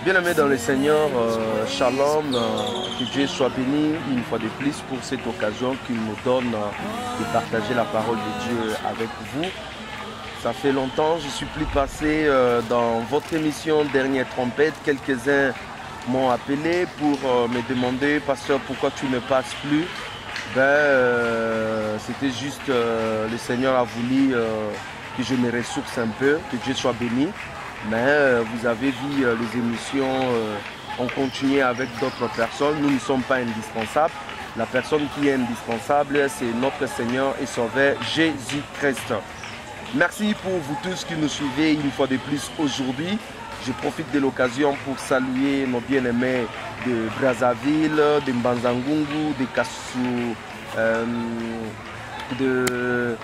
Bien-aimés dans le Seigneur, Shalom, que Dieu soit béni une fois de plus pour cette occasion qu'il nous donne de partager la parole de Dieu avec vous. Ça fait longtemps, je ne suis plus passé dans votre émission Dernière Trompette. Quelques-uns m'ont appelé pour me demander, pasteur, pourquoi tu ne passes plus? C'était juste, le Seigneur a voulu que je me ressource un peu, que Dieu soit béni. Mais vous avez vu les émissions ont continué avec d'autres personnes. Nous ne sommes pas indispensables. La personne qui est indispensable, c'est notre Seigneur et Sauveur Jésus-Christ. Merci pour vous tous qui nous suivez une fois de plus aujourd'hui. Je profite de l'occasion pour saluer nos bien-aimés de Brazzaville, de Mbanzangungu, de Kassou, de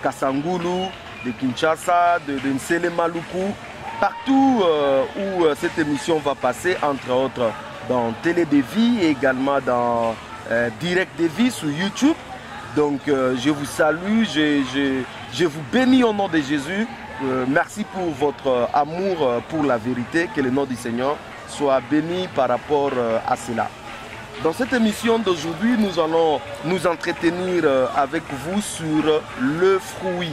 Kasangulu, de Kinshasa, de Nsele Maluku, partout où cette émission va passer, entre autres dans Télé de Vie et également dans Direct de Vie sur YouTube. Donc je vous salue, je vous bénis au nom de Jésus. Merci pour votre amour pour la vérité, que le nom du Seigneur soit béni par rapport à cela. Dans cette émission d'aujourd'hui, nous allons nous entretenir avec vous sur le fruit.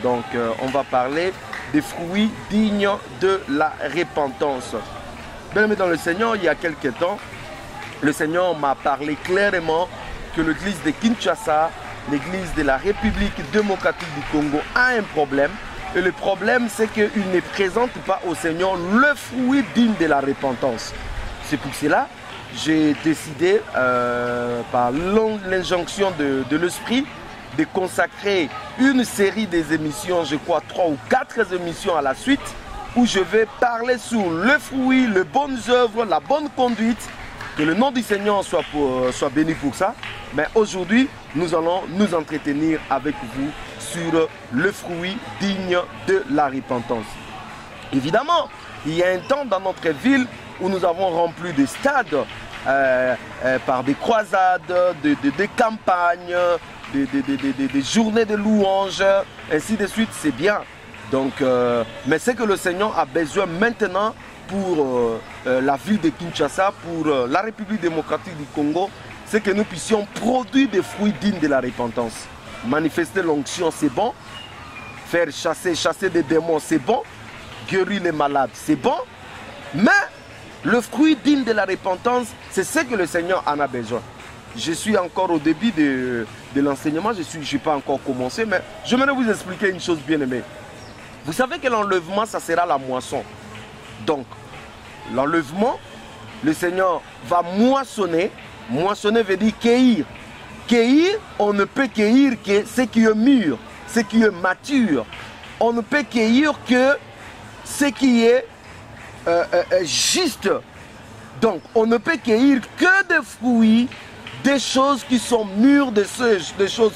Donc, on va parler des fruits dignes de la repentance. Bien-aimés dans le Seigneur, il y a quelques temps, le Seigneur m'a parlé clairement que l'église de Kinshasa, l'église de la République démocratique du Congo a un problème. Et le problème, c'est qu'il ne présente pas au Seigneur le fruit digne de la repentance. C'est pour cela que j'ai décidé, par l'injonction de l'Esprit, de consacrer une série des émissions, je crois 3 ou 4 émissions à la suite, où je vais parler sur le fruit, les bonnes œuvres, la bonne conduite. Que le nom du Seigneur soit béni pour ça. Mais aujourd'hui, nous allons nous entretenir avec vous sur le fruit digne de la repentance. Évidemment, il y a un temps dans notre ville où nous avons rempli des stades par des croisades, des campagnes, des journées de louanges, ainsi de suite, c'est bien. Donc, mais ce que le Seigneur a besoin maintenant pour la ville de Kinshasa, pour la République démocratique du Congo, c'est que nous puissions produire des fruits dignes de la repentance. Manifester l'onction, c'est bon. Faire chasser des démons, c'est bon. Guérir les malades, c'est bon. Mais le fruit digne de la repentance, c'est ce que le Seigneur en a besoin. Je suis encore au début de l'enseignement, je n'ai pas encore commencé, mais j'aimerais vous expliquer une chose bien aimée. Vous savez que l'enlèvement, ça sera la moisson. Donc, l'enlèvement, le Seigneur va moissonner. Moissonner veut dire cueillir. Cueillir, on ne peut cueillir que ce qui est mûr, ce qui est mature. On ne peut cueillir que ce qui est juste. Donc, on ne peut cueillir que des fruits, des choses qui sont mûres, des choses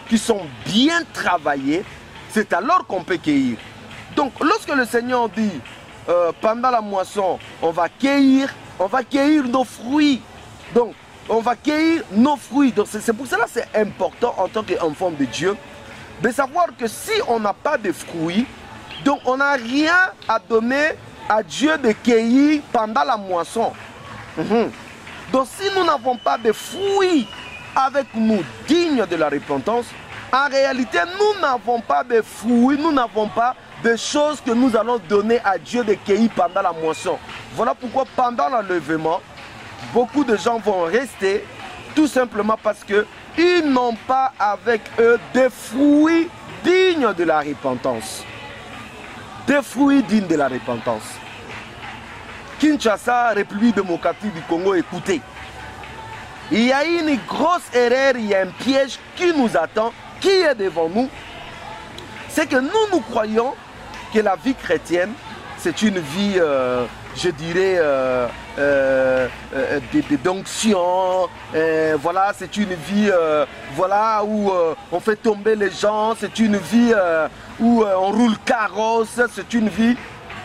qui sont bien travaillées. C'est alors qu'on peut cueillir. Donc, lorsque le Seigneur dit, pendant la moisson, on va cueillir nos fruits. Donc, on va cueillir nos fruits. Donc, c'est pour cela que c'est important en tant qu'enfant de Dieu de savoir que si on n'a pas de fruits, donc on n'a rien à donner à Dieu de cueillir pendant la moisson. Donc si nous n'avons pas de fruits avec nous dignes de la repentance, en réalité nous n'avons pas de fruits, nous n'avons pas de choses que nous allons donner à Dieu de cueillir pendant la moisson. Voilà pourquoi pendant l'enlèvement, beaucoup de gens vont rester tout simplement parce qu'ils n'ont pas avec eux des fruits dignes de la repentance. Des fruits dignes de la repentance. Kinshasa, République démocratique du Congo, écoutez. Il y a une grosse erreur, il y a un piège qui nous attend, qui est devant nous. C'est que nous croyons que la vie chrétienne, c'est une vie, je dirais, d'onction. Voilà, c'est une vie voilà, où on fait tomber les gens. C'est une vie où on roule carrosse. C'est une vie...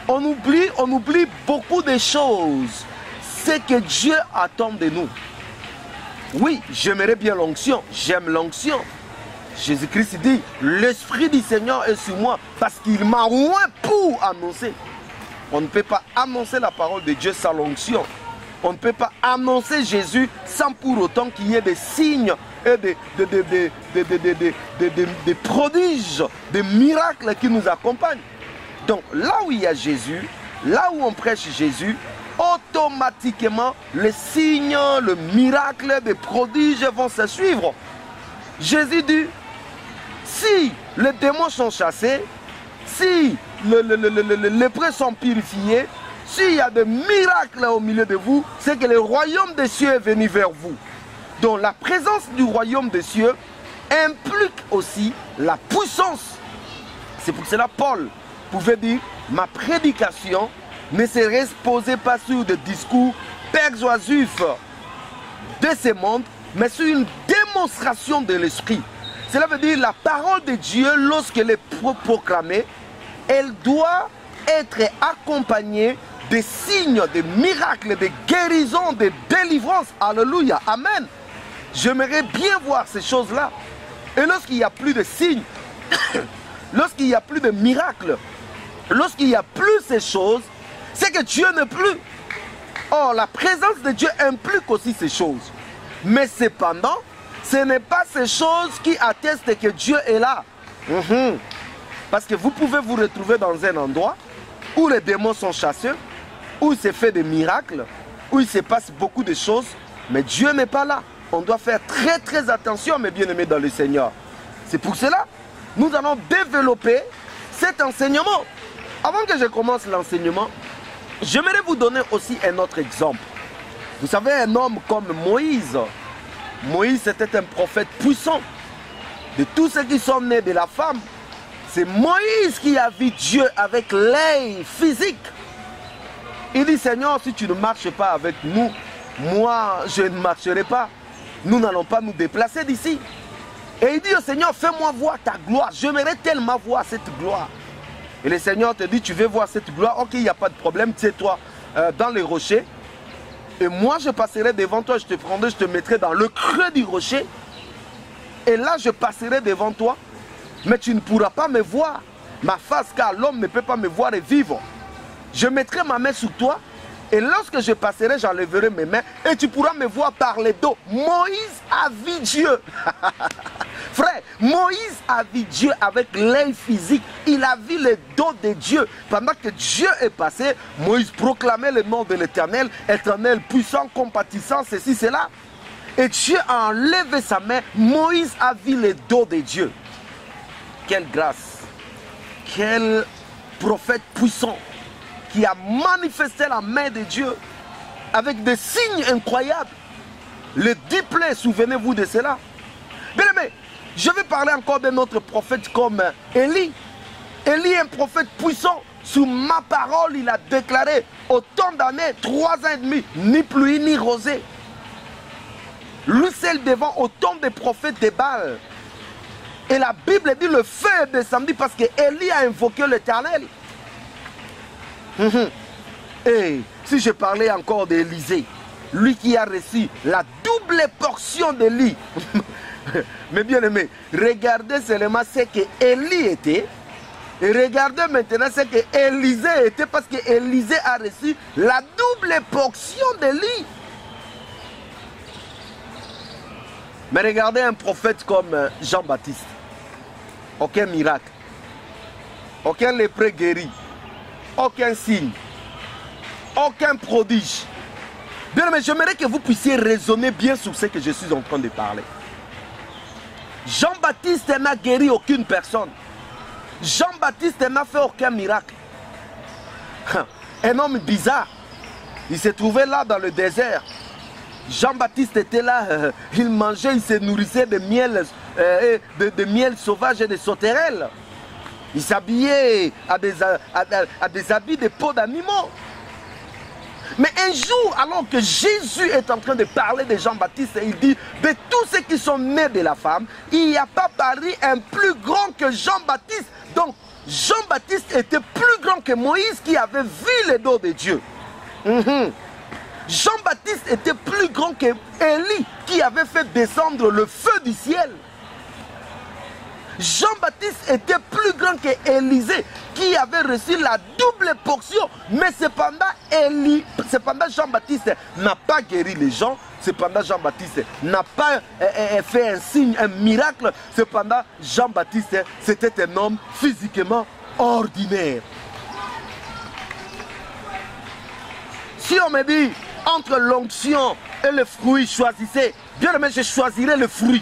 On oublie beaucoup de choses. C'est que Dieu attend de nous. Oui, j'aimerais bien l'onction. J'aime l'onction. Jésus-Christ dit, l'Esprit du Seigneur est sur moi parce qu'il m'a oint pour annoncer. On ne peut pas annoncer la parole de Dieu sans l'onction. On ne peut pas annoncer Jésus sans pour autant qu'il y ait des signes et des prodiges, des miracles qui nous accompagnent. Donc là où il y a Jésus, là où on prêche Jésus, automatiquement les signes, le miracle, les prodiges vont se suivre. Jésus dit, si les démons sont chassés, si les lépreux sont purifiés, s'il y a des miracles au milieu de vous, c'est que le royaume des cieux est venu vers vous. Donc la présence du royaume des cieux implique aussi la puissance. C'est pour cela Paul pouvait dire, ma prédication ne se repose pas sur des discours persuasifs de ce monde, mais sur une démonstration de l'esprit. Cela veut dire la parole de Dieu, lorsqu'elle est proclamée, elle doit être accompagnée des signes, des miracles, des guérisons, des délivrances. Alléluia, amen. J'aimerais bien voir ces choses-là. Et lorsqu'il n'y a plus de signes, lorsqu'il n'y a plus de miracles, lorsqu'il n'y a plus ces choses, c'est que Dieu n'est plus. Or, la présence de Dieu implique aussi ces choses. Mais cependant, ce n'est pas ces choses qui attestent que Dieu est là. Parce que vous pouvez vous retrouver dans un endroit où les démons sont chassés, où il se fait des miracles, où il se passe beaucoup de choses, mais Dieu n'est pas là. On doit faire très très attention, mes bien-aimés dans le Seigneur. C'est pour cela que nous allons développer cet enseignement. Avant que je commence l'enseignement, j'aimerais vous donner aussi un autre exemple. Vous savez, un homme comme Moïse. Moïse était un prophète puissant. De tous ceux qui sont nés de la femme, c'est Moïse qui a vu Dieu avec l'œil physique. Il dit, Seigneur, si tu ne marches pas avec nous, moi, je ne marcherai pas. Nous n'allons pas nous déplacer d'ici. Et il dit au Seigneur, fais-moi voir ta gloire. J'aimerais tellement voir cette gloire. Et le Seigneur te dit, tu veux voir cette gloire? Ok, il n'y a pas de problème, tiens-toi dans les rochers. Et moi, je passerai devant toi, je te prendrai, je te mettrai dans le creux du rocher. Et là, je passerai devant toi. Mais tu ne pourras pas me voir ma face, car l'homme ne peut pas me voir et vivre. Je mettrai ma main sur toi. Et lorsque je passerai, j'enlèverai mes mains. Et tu pourras me voir par le dos. Moïse a vu Dieu. Frère, Moïse a vu Dieu avec l'œil physique. Il a vu le dos de Dieu. Pendant que Dieu est passé, Moïse proclamait le nom de l'Éternel. Éternel, puissant, compatissant, ceci, cela. Et Dieu a enlevé sa main. Moïse a vu le dos de Dieu. Quelle grâce. Quel prophète puissant qui a manifesté la main de Dieu avec des signes incroyables. Les 10 plaies, souvenez-vous de cela. Bien aimé, je vais parler encore d'un autre prophète comme Élie. Élie est un prophète puissant. Sous ma parole, il a déclaré autant d'années, 3 ans et demi, ni pluie ni rosée. Lui seul devant autant de prophètes de Baal. Et la Bible dit le feu est descendu parce que Élie a invoqué l'Éternel. Et si je parlais encore d'Élisée, lui qui a reçu la double portion d'Élie. Mais bien aimé, regardez seulement ce que Élie était. Et regardez maintenant ce que Élisée était, parce que Élisée a reçu la double portion d'Élie. Mais regardez un prophète comme Jean-Baptiste. Aucun miracle. Aucun lépreux guéri. Aucun signe. Aucun prodige. Bien, mais j'aimerais que vous puissiez raisonner bien sur ce que je suis en train de parler. Jean-Baptiste n'a guéri aucune personne. Jean-Baptiste n'a fait aucun miracle. Un homme bizarre. Il se trouvait là dans le désert. Jean-Baptiste était là, il mangeait, il se nourrissait de miel, de miel sauvage et de sauterelles. Il s'habillait à des habits de peau d'animaux. Mais un jour, alors que Jésus est en train de parler de Jean-Baptiste, il dit, de tous ceux qui sont nés de la femme, il n'y a pas paru un plus grand que Jean-Baptiste. Donc, Jean-Baptiste était plus grand que Moïse qui avait vu le dos de Dieu. Jean-Baptiste était plus grand que Élie qui avait fait descendre le feu du ciel. Jean-Baptiste était plus grand qu'Élisée, qui avait reçu la double portion. Mais cependant, Jean-Baptiste n'a pas guéri les gens. Cependant, Jean-Baptiste n'a pas fait un signe, un miracle. Cependant, Jean-Baptiste, c'était un homme physiquement ordinaire. Si on me dit, entre l'onction et le fruit, choisissez. Bien aimé, je choisirais le fruit.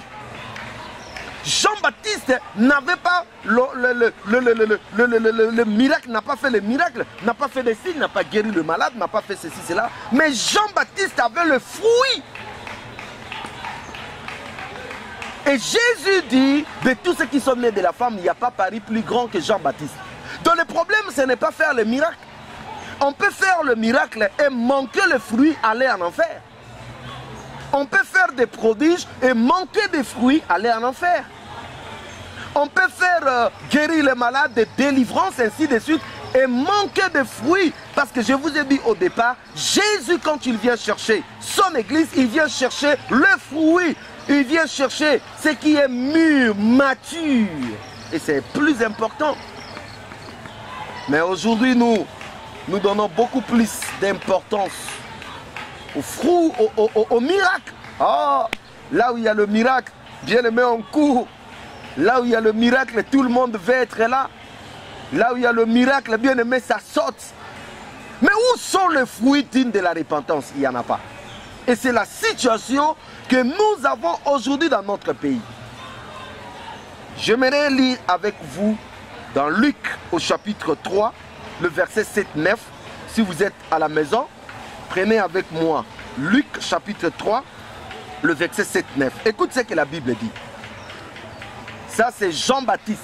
Jean-Baptiste n'avait pas le miracle, n'a pas fait le miracle, n'a pas fait des signes, n'a pas guéri le malade, n'a pas fait ceci, cela. Mais Jean-Baptiste avait le fruit. Et Jésus dit, de tous ceux qui sont nés de la femme, il n'y a pas Paris plus grand que Jean-Baptiste. Donc le problème, ce n'est pas faire le miracle. On peut faire le miracle et manquer le fruit, aller en enfer. On peut faire des prodiges et manquer des fruits, aller en enfer. On peut faire guérir les malades, des délivrances, ainsi de suite, et manquer de fruits. Parce que je vous ai dit au départ, Jésus, quand il vient chercher son église, il vient chercher le fruit. Il vient chercher ce qui est mûr, mature. Et c'est plus important. Mais aujourd'hui, nous donnons beaucoup plus d'importance au fruit, au miracle. Oh, là où il y a le miracle, bien aimé, on court. Là où il y a le miracle, tout le monde veut être là. Là où il y a le miracle, bien aimé, ça saute. Mais où sont les fruits dignes de la repentance? Il n'y en a pas. Et c'est la situation que nous avons aujourd'hui dans notre pays. J'aimerais lire avec vous dans Luc au chapitre 3, le verset 7-9. Si vous êtes à la maison, prenez avec moi Luc chapitre 3, le verset 7-9. Écoute ce que la Bible dit. Ça, c'est Jean-Baptiste.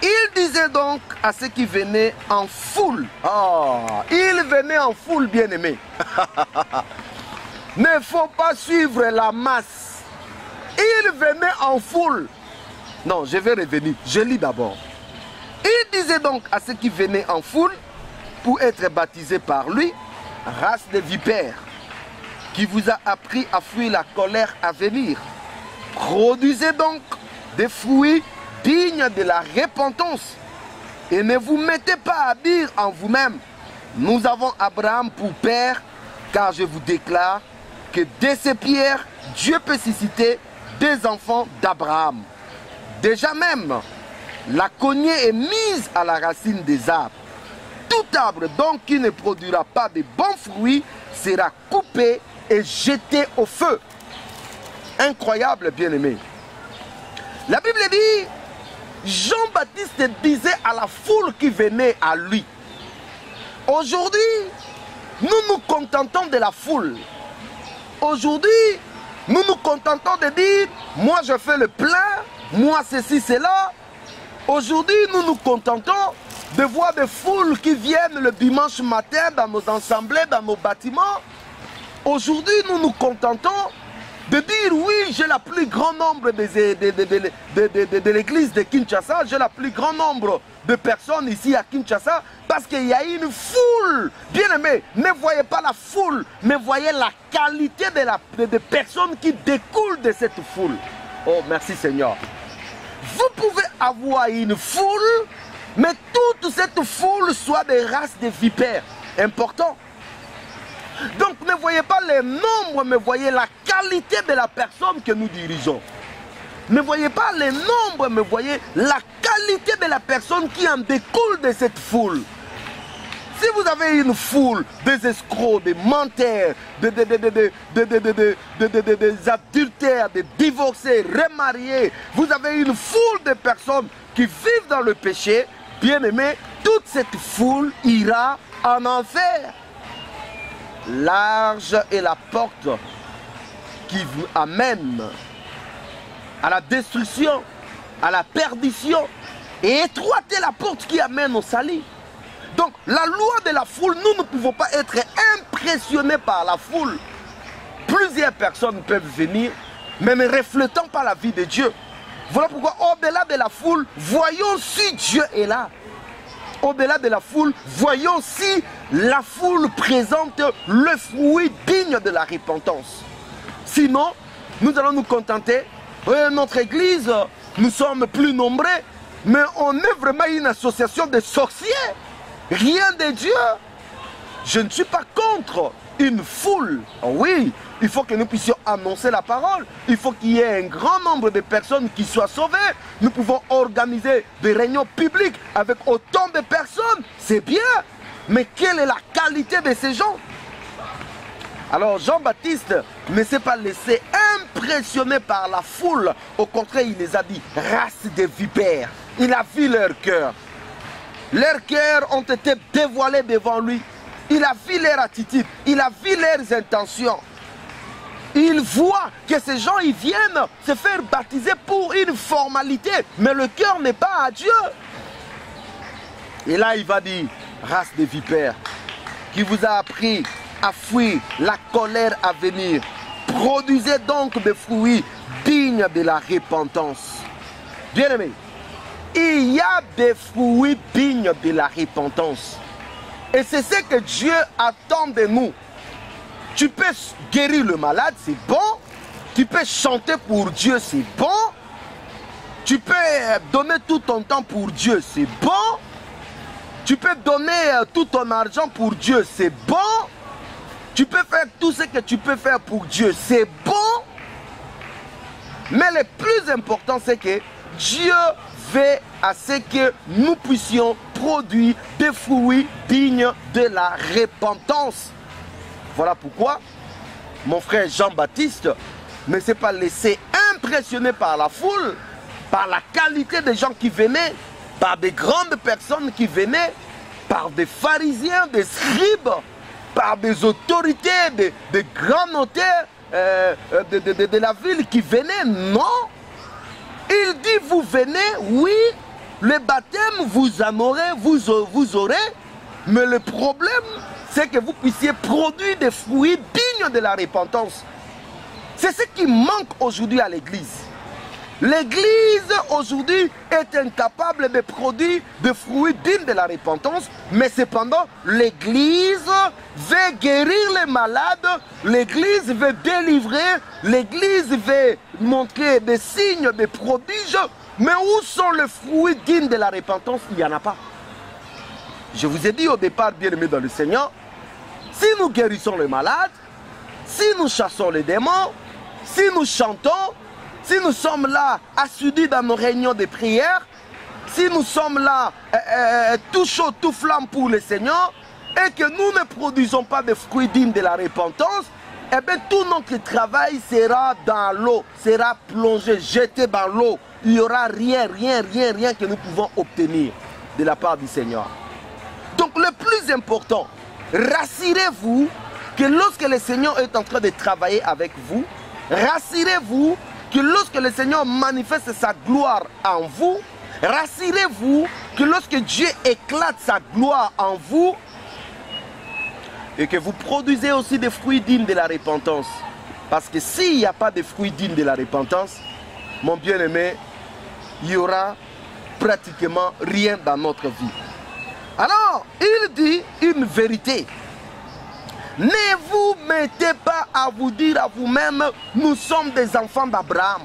Il disait donc à ceux qui venaient en foule. Oh, il venait en foule, bien-aimé. Ne faut pas suivre la masse. Il venait en foule. Non, je vais revenir. Je lis d'abord. Il disait donc à ceux qui venaient en foule pour être baptisés par lui, race de vipères, qui vous a appris à fuir la colère à venir. Produisez donc des fruits dignes de la repentance. Et ne vous mettez pas à dire en vous-même, nous avons Abraham pour père, car je vous déclare que de ces pierres, Dieu peut susciter des enfants d'Abraham. Déjà même, la cognée est mise à la racine des arbres. Tout arbre donc qui ne produira pas de bons fruits sera coupé et jeté au feu. Incroyable, bien-aimé. La Bible dit, Jean-Baptiste disait à la foule qui venait à lui. Aujourd'hui, nous nous contentons de la foule. Aujourd'hui, nous nous contentons de dire, moi je fais le plein, moi ceci, cela. Aujourd'hui, nous nous contentons de voir des foules qui viennent le dimanche matin dans nos assemblées, dans nos bâtiments. Aujourd'hui, nous nous contentons de dire, oui, j'ai le plus grand nombre de l'église de Kinshasa, j'ai le plus grand nombre de personnes ici à Kinshasa, parce qu'il y a une foule. Bien aimé, ne voyez pas la foule, mais voyez la qualité de personnes qui découlent de cette foule. Oh, merci Seigneur. Vous pouvez avoir une foule, mais toute cette foule soit des races de vipères. Important. Donc ne voyez pas les nombres, mais voyez la qualité de la personne que nous dirigeons. Ne voyez pas les nombres, mais voyez la qualité de la personne qui en découle de cette foule. Si vous avez une foule des escrocs, des menteurs, des adultères, des divorcés, remariés, vous avez une foule de personnes qui vivent dans le péché, bien aimé, toute cette foule ira en enfer. Large est la porte qui vous amène à la destruction, à la perdition, et étroite est la porte qui amène au salut. Donc la loi de la foule, nous ne pouvons pas être impressionnés par la foule. Plusieurs personnes peuvent venir, mais ne reflétant pas la vie de Dieu. Voilà pourquoi au-delà de la foule, voyons si Dieu est là. Au-delà de la foule, voyons si la foule présente le fruit digne de la repentance. Sinon, nous allons nous contenter. Notre église, nous sommes plus nombreux, mais on est vraiment une association de sorciers. Rien de Dieu. Je ne suis pas contre une foule. Oui, il faut que nous puissions annoncer la parole. Il faut qu'il y ait un grand nombre de personnes qui soient sauvées. Nous pouvons organiser des réunions publiques avec autant de personnes. C'est bien. Mais quelle est la qualité de ces gens? Alors Jean-Baptiste ne s'est pas laissé impressionner par la foule. Au contraire, il les a dit, race de vipères. Il a vu leur cœur. Leurs cœurs ont été dévoilés devant lui. Il a vu leur attitude. Il a vu leurs intentions. Il voit que ces gens, ils viennent se faire baptiser pour une formalité. Mais le cœur n'est pas à Dieu. Et là, il va dire, race de vipères, qui vous a appris à fuir la colère à venir. Produisez donc des fruits dignes de la repentance. Bien-aimés, il y a des fruits dignes de la repentance. Et c'est ce que Dieu attend de nous. Tu peux guérir le malade, c'est bon. Tu peux chanter pour Dieu, c'est bon. Tu peux donner tout ton temps pour Dieu, c'est bon. Tu peux donner tout ton argent pour Dieu, c'est bon. Tu peux faire tout ce que tu peux faire pour Dieu, c'est bon. Mais le plus important, c'est que Dieu veut à ce que nous puissions produire des fruits dignes de la repentance. Voilà pourquoi mon frère Jean-Baptiste ne s'est pas laissé impressionner par la foule, par la qualité des gens qui venaient, par des grandes personnes qui venaient, par des pharisiens, des scribes, par des autorités, des grands notaires de la ville qui venaient. Non. Il dit, vous venez, oui, le baptême vous en aurez, vous aurez, mais le problème, c'est que vous puissiez produire des fruits dignes de la repentance. C'est ce qui manque aujourd'hui à l'Église. L'Église aujourd'hui est incapable de produire des fruits dignes de la repentance, mais cependant, l'Église veut guérir les malades, l'Église veut délivrer, l'Église veut montrer des signes, des prodiges, mais où sont les fruits dignes de la repentance? Il n'y en a pas. Je vous ai dit au départ, bien-aimés dans le Seigneur, si nous guérissons les malades, si nous chassons les démons, si nous chantons, si nous sommes là assidus dans nos réunions de prière, si nous sommes là tout chaud, tout flamme pour le Seigneur, et que nous ne produisons pas de fruits dignes de la repentance, eh bien tout notre travail sera dans l'eau, sera plongé, jeté dans l'eau. Il n'y aura rien que nous pouvons obtenir de la part du Seigneur. Donc le plus important, rassurez-vous que lorsque le Seigneur est en train de travailler avec vous, rassurez-vous que lorsque le Seigneur manifeste sa gloire en vous, rassurez-vous que lorsque Dieu éclate sa gloire en vous, et que vous produisez aussi des fruits dignes de la repentance. Parce que s'il n'y a pas de fruits dignes de la repentance, mon bien-aimé, il y aura pratiquement rien dans notre vie. Alors, il dit une vérité. Ne vous mettez pas à vous dire à vous-même, nous sommes des enfants d'Abraham.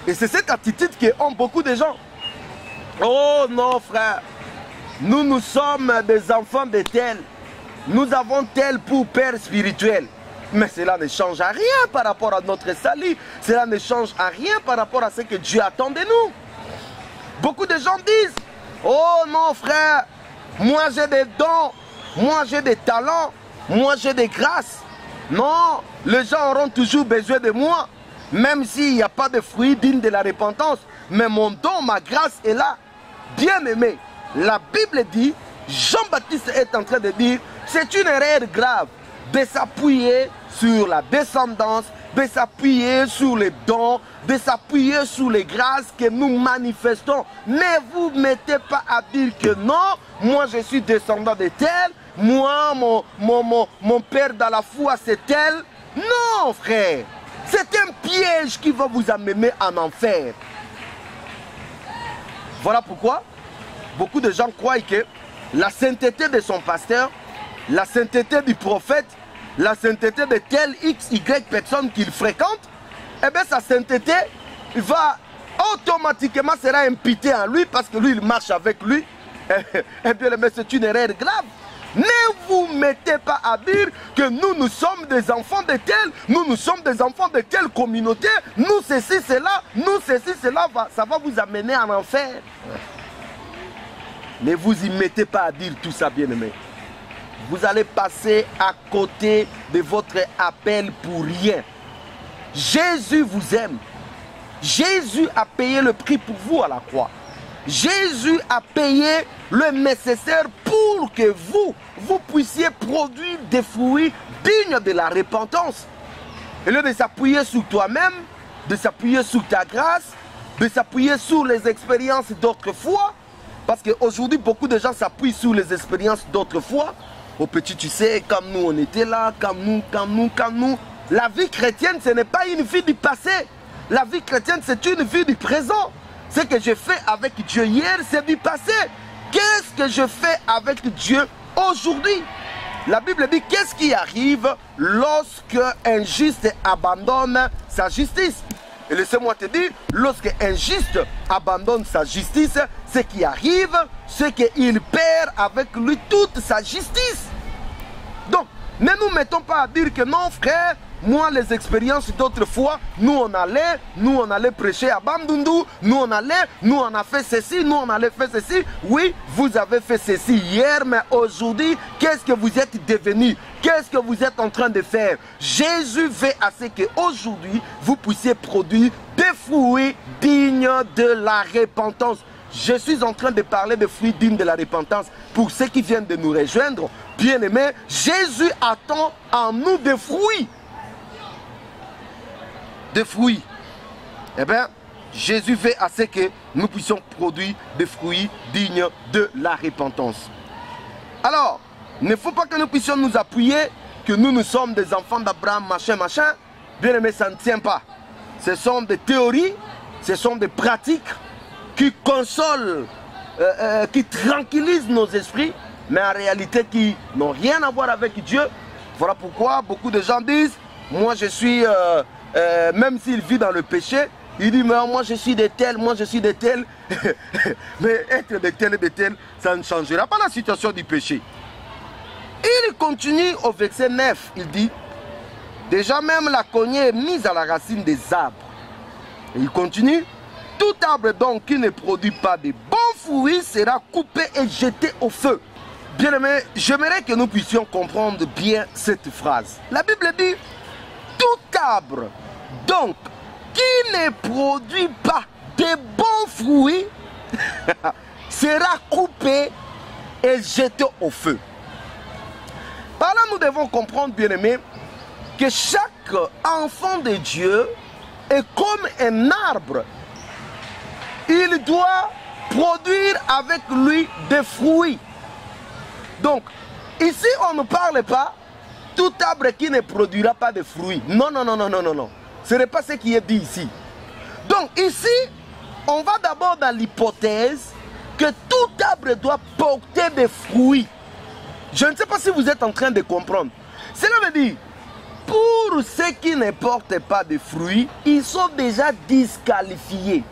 Et c'est cette attitude qu'ont beaucoup de gens. Oh non frère, nous sommes des enfants de tel. Nous avons tel pour père spirituel. Mais cela ne change à rien par rapport à notre salut. Cela ne change à rien par rapport à ce que Dieu attend de nous. Beaucoup de gens disent, oh non frère, moi j'ai des dons, moi j'ai des talents, moi j'ai des grâces. Non, les gens auront toujours besoin de moi, même s'il n'y a pas de fruits dignes de la repentance. Mais mon don, ma grâce est là. Bien aimé, la Bible dit, Jean-Baptiste est en train de dire, c'est une erreur grave de s'appuyer sur la descendance, de s'appuyer sur les dons, de s'appuyer sur les grâces que nous manifestons. Ne vous mettez pas à dire que non, moi je suis descendant de tel, moi mon père dans la foi c'est tel. Non frère, c'est un piège qui va vous amener en enfer. Voilà pourquoi beaucoup de gens croient que la sainteté de son pasteur, la sainteté du prophète, la sainteté de telle X, Y personne qu'il fréquente, eh bien sa sainteté va automatiquement sera imputé en lui parce que lui, il marche avec lui. Eh bien, mais c'est une erreur grave. Ne vous mettez pas à dire que nous sommes des enfants de tel, nous sommes des enfants de telle communauté, nous ceci, cela, ça va vous amener en enfer. Ne vous y mettez pas à dire tout ça, bien-aimé. Vous allez passer à côté de votre appel pour rien. Jésus vous aime. Jésus a payé le prix pour vous à la croix. Jésus a payé le nécessaire pour que vous puissiez produire des fruits dignes de la repentance. Et lieu de s'appuyer sur toi-même, de s'appuyer sur ta grâce, de s'appuyer sur les expériences d'autrefois. Parce qu'aujourd'hui, beaucoup de gens s'appuient sur les expériences d'autrefois. Au petit, tu sais, comme nous on était là, comme nous. La vie chrétienne, ce n'est pas une vie du passé. La vie chrétienne, c'est une vie du présent. Ce que je fais avec Dieu hier, c'est du passé. Qu'est-ce que je fais avec Dieu aujourd'hui? La Bible dit, qu'est-ce qui arrive lorsque un juste abandonne sa justice? Et laissez-moi te dire, lorsque un juste abandonne sa justice, ce qui arrive, c'est qu'il perd avec lui toute sa justice. Donc, ne nous mettons pas à dire que non, frère, moi, les expériences d'autrefois, nous on allait prêcher à Bandundu, nous on a fait ceci, nous on allait faire ceci. Oui, vous avez fait ceci hier, mais aujourd'hui, qu'est-ce que vous êtes devenu? Qu'est-ce que vous êtes en train de faire? Jésus veut à ce qu'aujourd'hui, vous puissiez produire des fruits dignes de la repentance. Je suis en train de parler de fruits dignes de la repentance pour ceux qui viennent de nous rejoindre. Bien-aimés, Jésus attend en nous des fruits. Des fruits. Eh bien, Jésus fait à ce que nous puissions produire des fruits dignes de la repentance. Alors, il ne faut pas que nous puissions nous appuyer que nous sommes des enfants d'Abraham, machin. Bien aimé, ça ne tient pas. Ce sont des théories, ce sont des pratiques qui consolent, qui tranquillisent nos esprits, mais en réalité qui n'ont rien à voir avec Dieu. Voilà pourquoi beaucoup de gens disent, moi je suis... même s'il vit dans le péché, il dit, mais moi je suis de tel, moi je suis de tel. Mais être de tel et de tel, ça ne changera pas la situation du péché. Il continue au verset 9, il dit, déjà même la cognée est mise à la racine des arbres. Et il continue, tout arbre donc qui ne produit pas de bons fruits sera coupé et jeté au feu. Bien aimé, j'aimerais que nous puissions comprendre bien cette phrase. La Bible dit, tout arbre donc qui ne produit pas de bons fruits sera coupé et jeté au feu. Par là, nous devons comprendre, bien aimé, que chaque enfant de Dieu est comme un arbre. Il doit produire avec lui des fruits. Donc, ici, on ne parle pas tout arbre qui ne produira pas de fruits. Non. Ce n'est pas ce qui est dit ici. Donc, ici, on va d'abord dans l'hypothèse que tout arbre doit porter des fruits. Je ne sais pas si vous êtes en train de comprendre. Cela veut dire, pour ceux qui ne portent pas de fruits, ils sont déjà disqualifiés.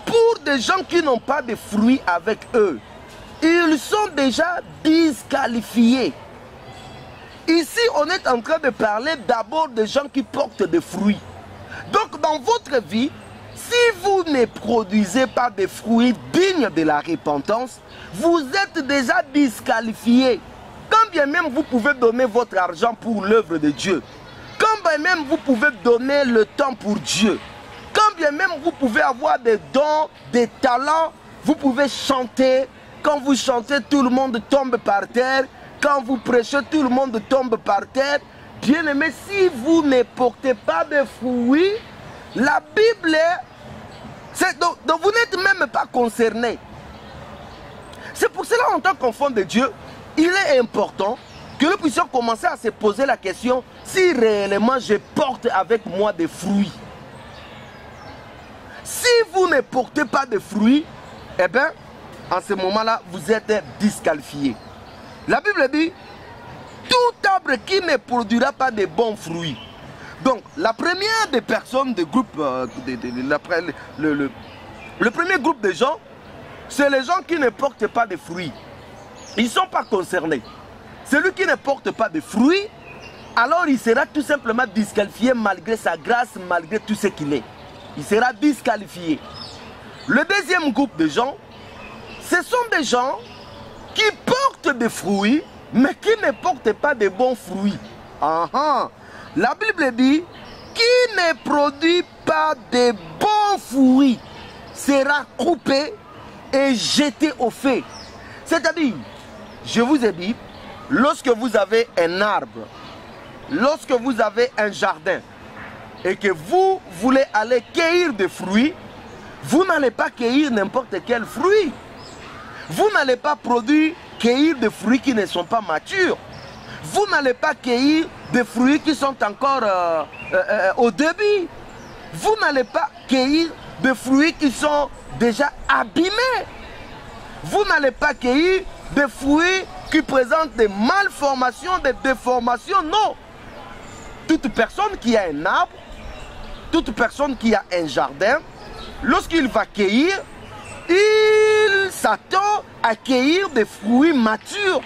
Pour des gens qui n'ont pas de fruits avec eux, ils sont déjà disqualifiés. Ici, on est en train de parler d'abord des gens qui portent des fruits. Donc, dans votre vie, si vous ne produisez pas de fruits dignes de la repentance, vous êtes déjà disqualifié. Quand bien même vous pouvez donner votre argent pour l'œuvre de Dieu, quand bien même vous pouvez donner le temps pour Dieu, quand bien même vous pouvez avoir des dons, des talents, vous pouvez chanter. Quand vous chantez, tout le monde tombe par terre. Quand vous prêchez, tout le monde tombe par terre. Bien aimé, si vous ne portez pas de fruits, la Bible est... Donc vous n'êtes même pas concerné. C'est pour cela, en tant qu'enfant de Dieu, il est important que nous puissions commencer à se poser la question si réellement je porte avec moi des fruits. Si vous ne portez pas de fruits, eh bien, en ce moment-là, vous êtes disqualifié. La Bible dit, tout arbre qui ne produira pas de bons fruits. Donc, la première des personnes du groupe, le premier groupe de gens, c'est les gens qui ne portent pas de fruits. Ils ne sont pas concernés. Celui qui ne porte pas de fruits, alors il sera tout simplement disqualifié malgré sa grâce, malgré tout ce qu'il est. Il sera disqualifié. Le deuxième groupe de gens, ce sont des gens qui portent des fruits, mais qui ne portent pas de bons fruits. La Bible dit, qui ne produit pas de bons fruits sera coupé et jeté au feu. C'est-à-dire, je vous ai dit, lorsque vous avez un arbre, lorsque vous avez un jardin et que vous voulez aller cueillir des fruits, vous n'allez pas cueillir n'importe quel fruit. Vous n'allez pas cueillir des fruits qui ne sont pas matures. Vous n'allez pas cueillir des fruits qui sont encore au début. Vous n'allez pas cueillir des fruits qui sont déjà abîmés. Vous n'allez pas cueillir des fruits qui présentent des malformations, des déformations. Non. Toute personne qui a un arbre, toute personne qui a un jardin, lorsqu'il va cueillir, il s'attend à cueillir des fruits matures.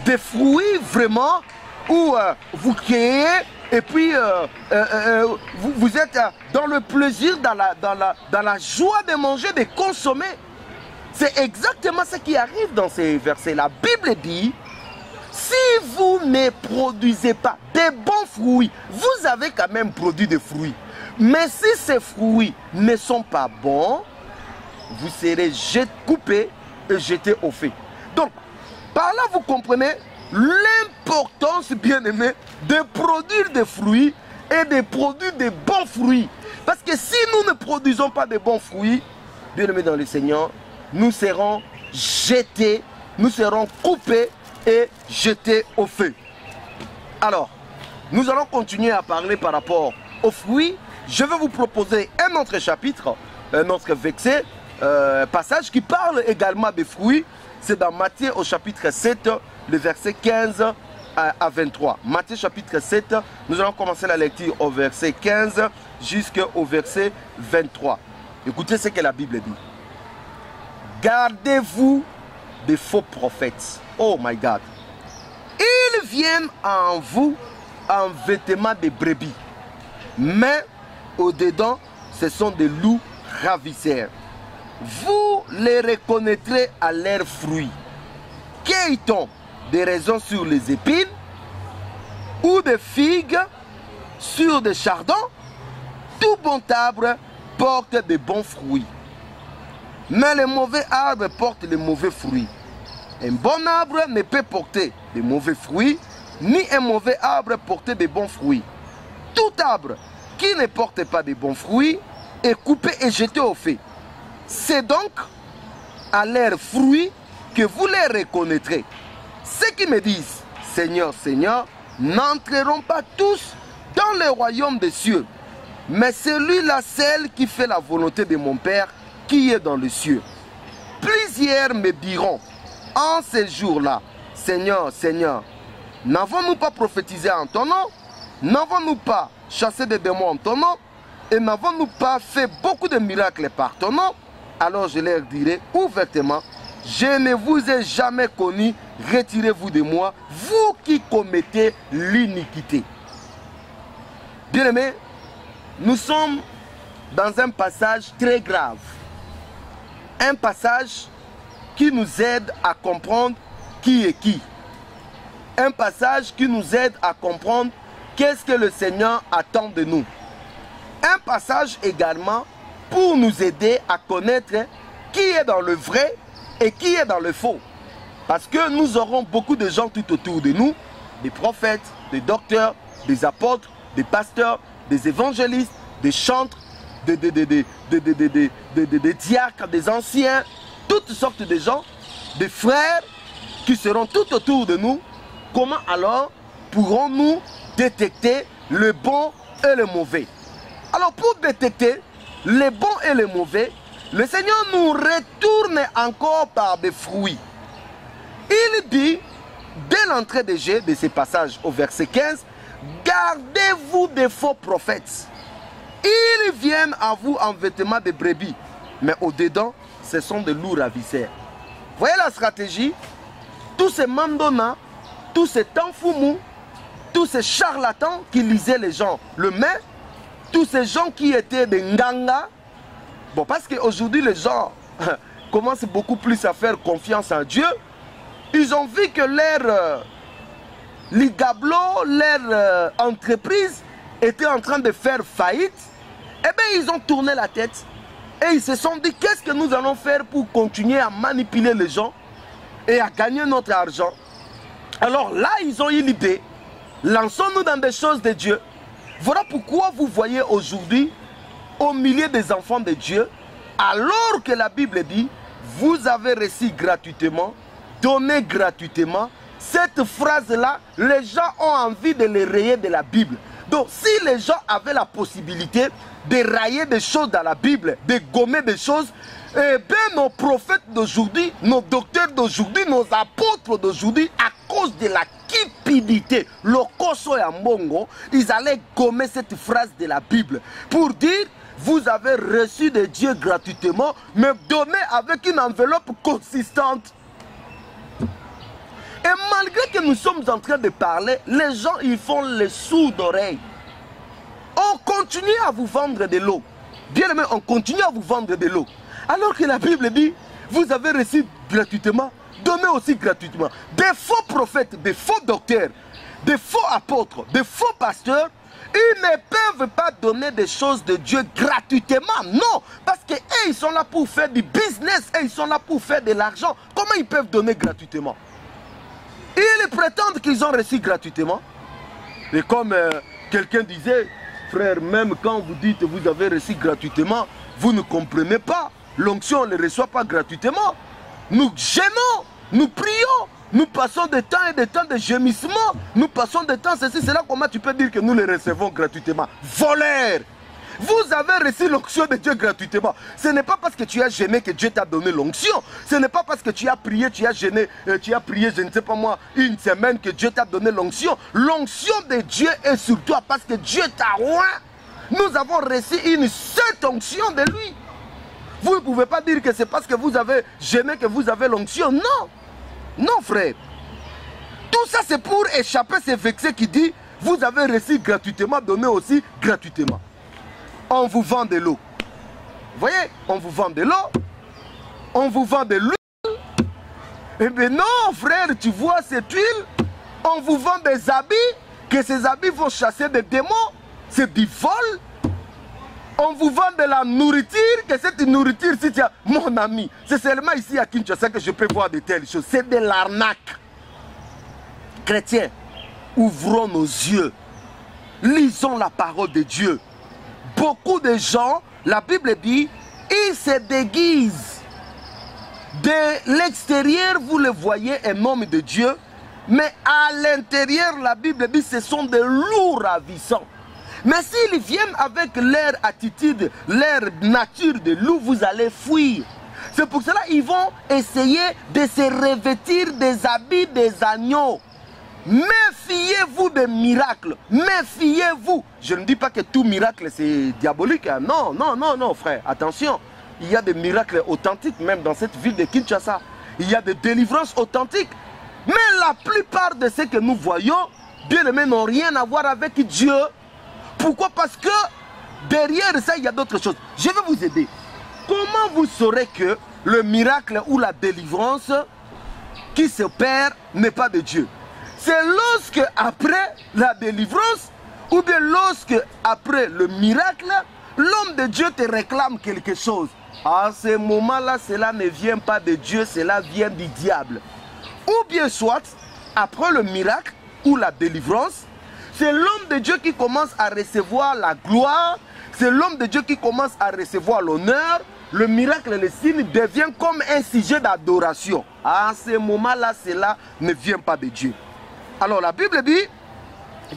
Des fruits vraiment où vous cueillez et puis vous êtes dans le plaisir, dans la joie de manger, de consommer. C'est exactement ce qui arrive dans ces versets. La Bible dit, si vous ne produisez pas de bons fruits, vous avez quand même produit des fruits. Mais si ces fruits ne sont pas bons, vous serez coupés et jetés au feu. Donc, par là, vous comprenez l'importance, bien aimé, de produire des fruits et de produire des bons fruits. Parce que si nous ne produisons pas de bons fruits, bien aimé dans le Seigneur, nous serons jetés, nous serons coupés et jetés au feu. Alors, nous allons continuer à parler par rapport aux fruits. Je vais vous proposer un autre chapitre, un autre verset, passage qui parle également des fruits. C'est dans Matthieu au chapitre 7, le verset 15 à 23. Matthieu chapitre 7, nous allons commencer la lecture au verset 15 jusqu'au verset 23. Écoutez ce que la Bible dit. Gardez-vous des faux prophètes. Oh my God. Ils viennent en vous en vêtements de brebis, mais au-dedans, ce sont des loups ravisseurs. Vous les reconnaîtrez à leurs fruits. Cueille-t-on des raisins sur les épines ou des figues sur des chardons? Tout bon arbre porte de bons fruits, mais les mauvais arbres portent les mauvais fruits. Un bon arbre ne peut porter de mauvais fruits, ni un mauvais arbre porter de bons fruits. Tout arbre qui ne porte pas de bons fruits est coupé et jeté au feu. C'est donc à leurs fruits que vous les reconnaîtrez. Ceux qui me disent « Seigneur, Seigneur » n'entreront pas tous dans le royaume des cieux, mais celui-là, celle qui fait la volonté de mon Père qui est dans les cieux. Plusieurs me diront en ces jours-là, « Seigneur, Seigneur, n'avons-nous pas prophétisé en ton nom? N'avons-nous pas chassé des démons en ton nom? Et n'avons-nous pas fait beaucoup de miracles par ton nom? » Alors je leur dirai ouvertement, « Je ne vous ai jamais connu, retirez-vous de moi, vous qui commettez l'iniquité. » Bien-aimés, nous sommes dans un passage très grave. Un passage qui nous aide à comprendre qui est qui. Un passage qui nous aide à comprendre qu'est-ce que le Seigneur attend de nous. Un passage également pour nous aider à connaître qui est dans le vrai et qui est dans le faux. Parce que nous aurons beaucoup de gens tout autour de nous, des prophètes, des docteurs, des apôtres, des pasteurs, des évangélistes, des chantres, des diacres, des anciens, toutes sortes de gens, des frères qui seront tout autour de nous. Comment alors pourrons-nous détecter le bon et le mauvais? Alors pour détecter les bons et les mauvais, le Seigneur nous retourne encore par des fruits. Il dit, dès l'entrée de G de ces passages au verset 15, « Gardez-vous des faux prophètes. Ils viennent à vous en vêtements de brebis, mais au-dedans, ce sont des loups ravisseurs. Voyez la stratégie? Tous ces mandona, tous ces tanfoumous, tous ces charlatans qui lisaient les gens le main, tous ces gens qui étaient des nganga. Bon, parce qu'aujourd'hui, les gens commencent beaucoup plus à faire confiance en Dieu. Ils ont vu que leur ligablo, leur entreprise était en train de faire faillite. Eh bien, ils ont tourné la tête et ils se sont dit, qu'est-ce que nous allons faire pour continuer à manipuler les gens et à gagner notre argent? Alors là, ils ont eu l'idée, lançons-nous dans des choses de Dieu. Voilà pourquoi vous voyez aujourd'hui, au milieu des enfants de Dieu, alors que la Bible dit, vous avez reçu gratuitement, donné gratuitement, cette phrase-là, les gens ont envie de les rayer de la Bible. Donc, si les gens avaient la possibilité de rayer des choses dans la Bible, de gommer des choses, eh bien, nos prophètes d'aujourd'hui, nos docteurs d'aujourd'hui, nos apôtres d'aujourd'hui, à cause de la cupidité, le koso et ambongo, ils allaient gommer cette phrase de la Bible pour dire, vous avez reçu de Dieu gratuitement, mais donné avec une enveloppe consistante. Et malgré que nous sommes en train de parler, les gens, ils font les sourds d'oreille. On continue à vous vendre de l'eau. Bien aimé, on continue à vous vendre de l'eau. Alors que la Bible dit, vous avez reçu gratuitement, donnez aussi gratuitement. Des faux prophètes, des faux docteurs, des faux apôtres, des faux pasteurs, ils ne peuvent pas donner des choses de Dieu gratuitement. Non, parce qu'eux, ils sont là pour faire du business, et ils sont là pour faire de l'argent. Comment ils peuvent donner gratuitement? Ils prétendent qu'ils ont reçu gratuitement. Et comme quelqu'un disait, frère, même quand vous dites que vous avez reçu gratuitement, vous ne comprenez pas. L'onction, on ne les reçoit pas gratuitement. Nous gênons, nous prions, nous passons des temps et des temps de gémissement. Nous passons des temps, ceci, c'est là comment tu peux dire que nous les recevons gratuitement. Voleur! Vous avez reçu l'onction de Dieu gratuitement. Ce n'est pas parce que tu as gêné que Dieu t'a donné l'onction. Ce n'est pas parce que tu as prié, tu as gêné, tu as prié, je ne sais pas moi, une semaine que Dieu t'a donné l'onction. L'onction de Dieu est sur toi parce que Dieu t'a oint. Nous avons reçu une seule onction de lui. Vous ne pouvez pas dire que c'est parce que vous avez gêné que vous avez l'onction. Non. Non, frère. Tout ça, c'est pour échapper à ces vexés qui dit, vous avez reçu gratuitement, donnez aussi gratuitement. On vous vend de l'eau. Vous voyez, on vous vend de l'eau, on vous vend de l'huile. Eh bien non, frère, tu vois cette huile, on vous vend des habits, que ces habits vont chasser des démons, c'est du vol. On vous vend de la nourriture, que cette nourriture, si tu as, mon ami, c'est seulement ici à Kinshasa que je peux voir de telles choses. C'est de l'arnaque. Chrétiens, ouvrons nos yeux, lisons la parole de Dieu. Beaucoup de gens, la Bible dit, ils se déguisent. De l'extérieur, vous le voyez, un homme de Dieu. Mais à l'intérieur, la Bible dit, ce sont des loups ravissants. Mais s'ils viennent avec leur attitude, leur nature de loup, vous allez fuir. C'est pour cela qu'ils vont essayer de se revêtir des habits des agneaux. Méfiez-vous des miracles. Méfiez-vous. Je ne dis pas que tout miracle c'est diabolique. Hein. Non, non, non, non, frère. Attention. Il y a des miracles authentiques, même dans cette ville de Kinshasa. Il y a des délivrances authentiques. Mais la plupart de ce que nous voyons, bien aimés, n'ont rien à voir avec Dieu. Pourquoi? Parce que derrière ça, il y a d'autres choses. Je vais vous aider. Comment vous saurez que le miracle ou la délivrance qui s'opère n'est pas de Dieu? C'est lorsque après la délivrance ou bien lorsque après le miracle, l'homme de Dieu te réclame quelque chose. À ce moment-là, cela ne vient pas de Dieu, cela vient du diable. Ou bien soit, après le miracle ou la délivrance, c'est l'homme de Dieu qui commence à recevoir la gloire, c'est l'homme de Dieu qui commence à recevoir l'honneur. Le miracle et le signe devient comme un sujet d'adoration. À ce moment-là, cela ne vient pas de Dieu. Alors la Bible dit,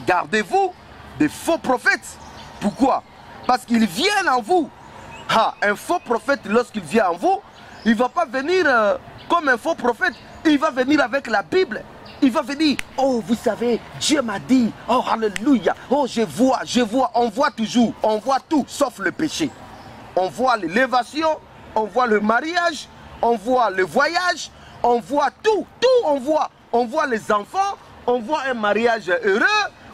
gardez-vous des faux prophètes. Pourquoi? Parce qu'ils viennent en vous. Ah, un faux prophète, lorsqu'il vient en vous, il ne va pas venir comme un faux prophète. Il va venir avec la Bible. Il va venir, oh vous savez, Dieu m'a dit, oh alléluia, oh je vois, on voit toujours, on voit tout sauf le péché. On voit l'élévation, on voit le mariage, on voit le voyage, on voit tout, on voit. On voit les enfants, on voit un mariage heureux,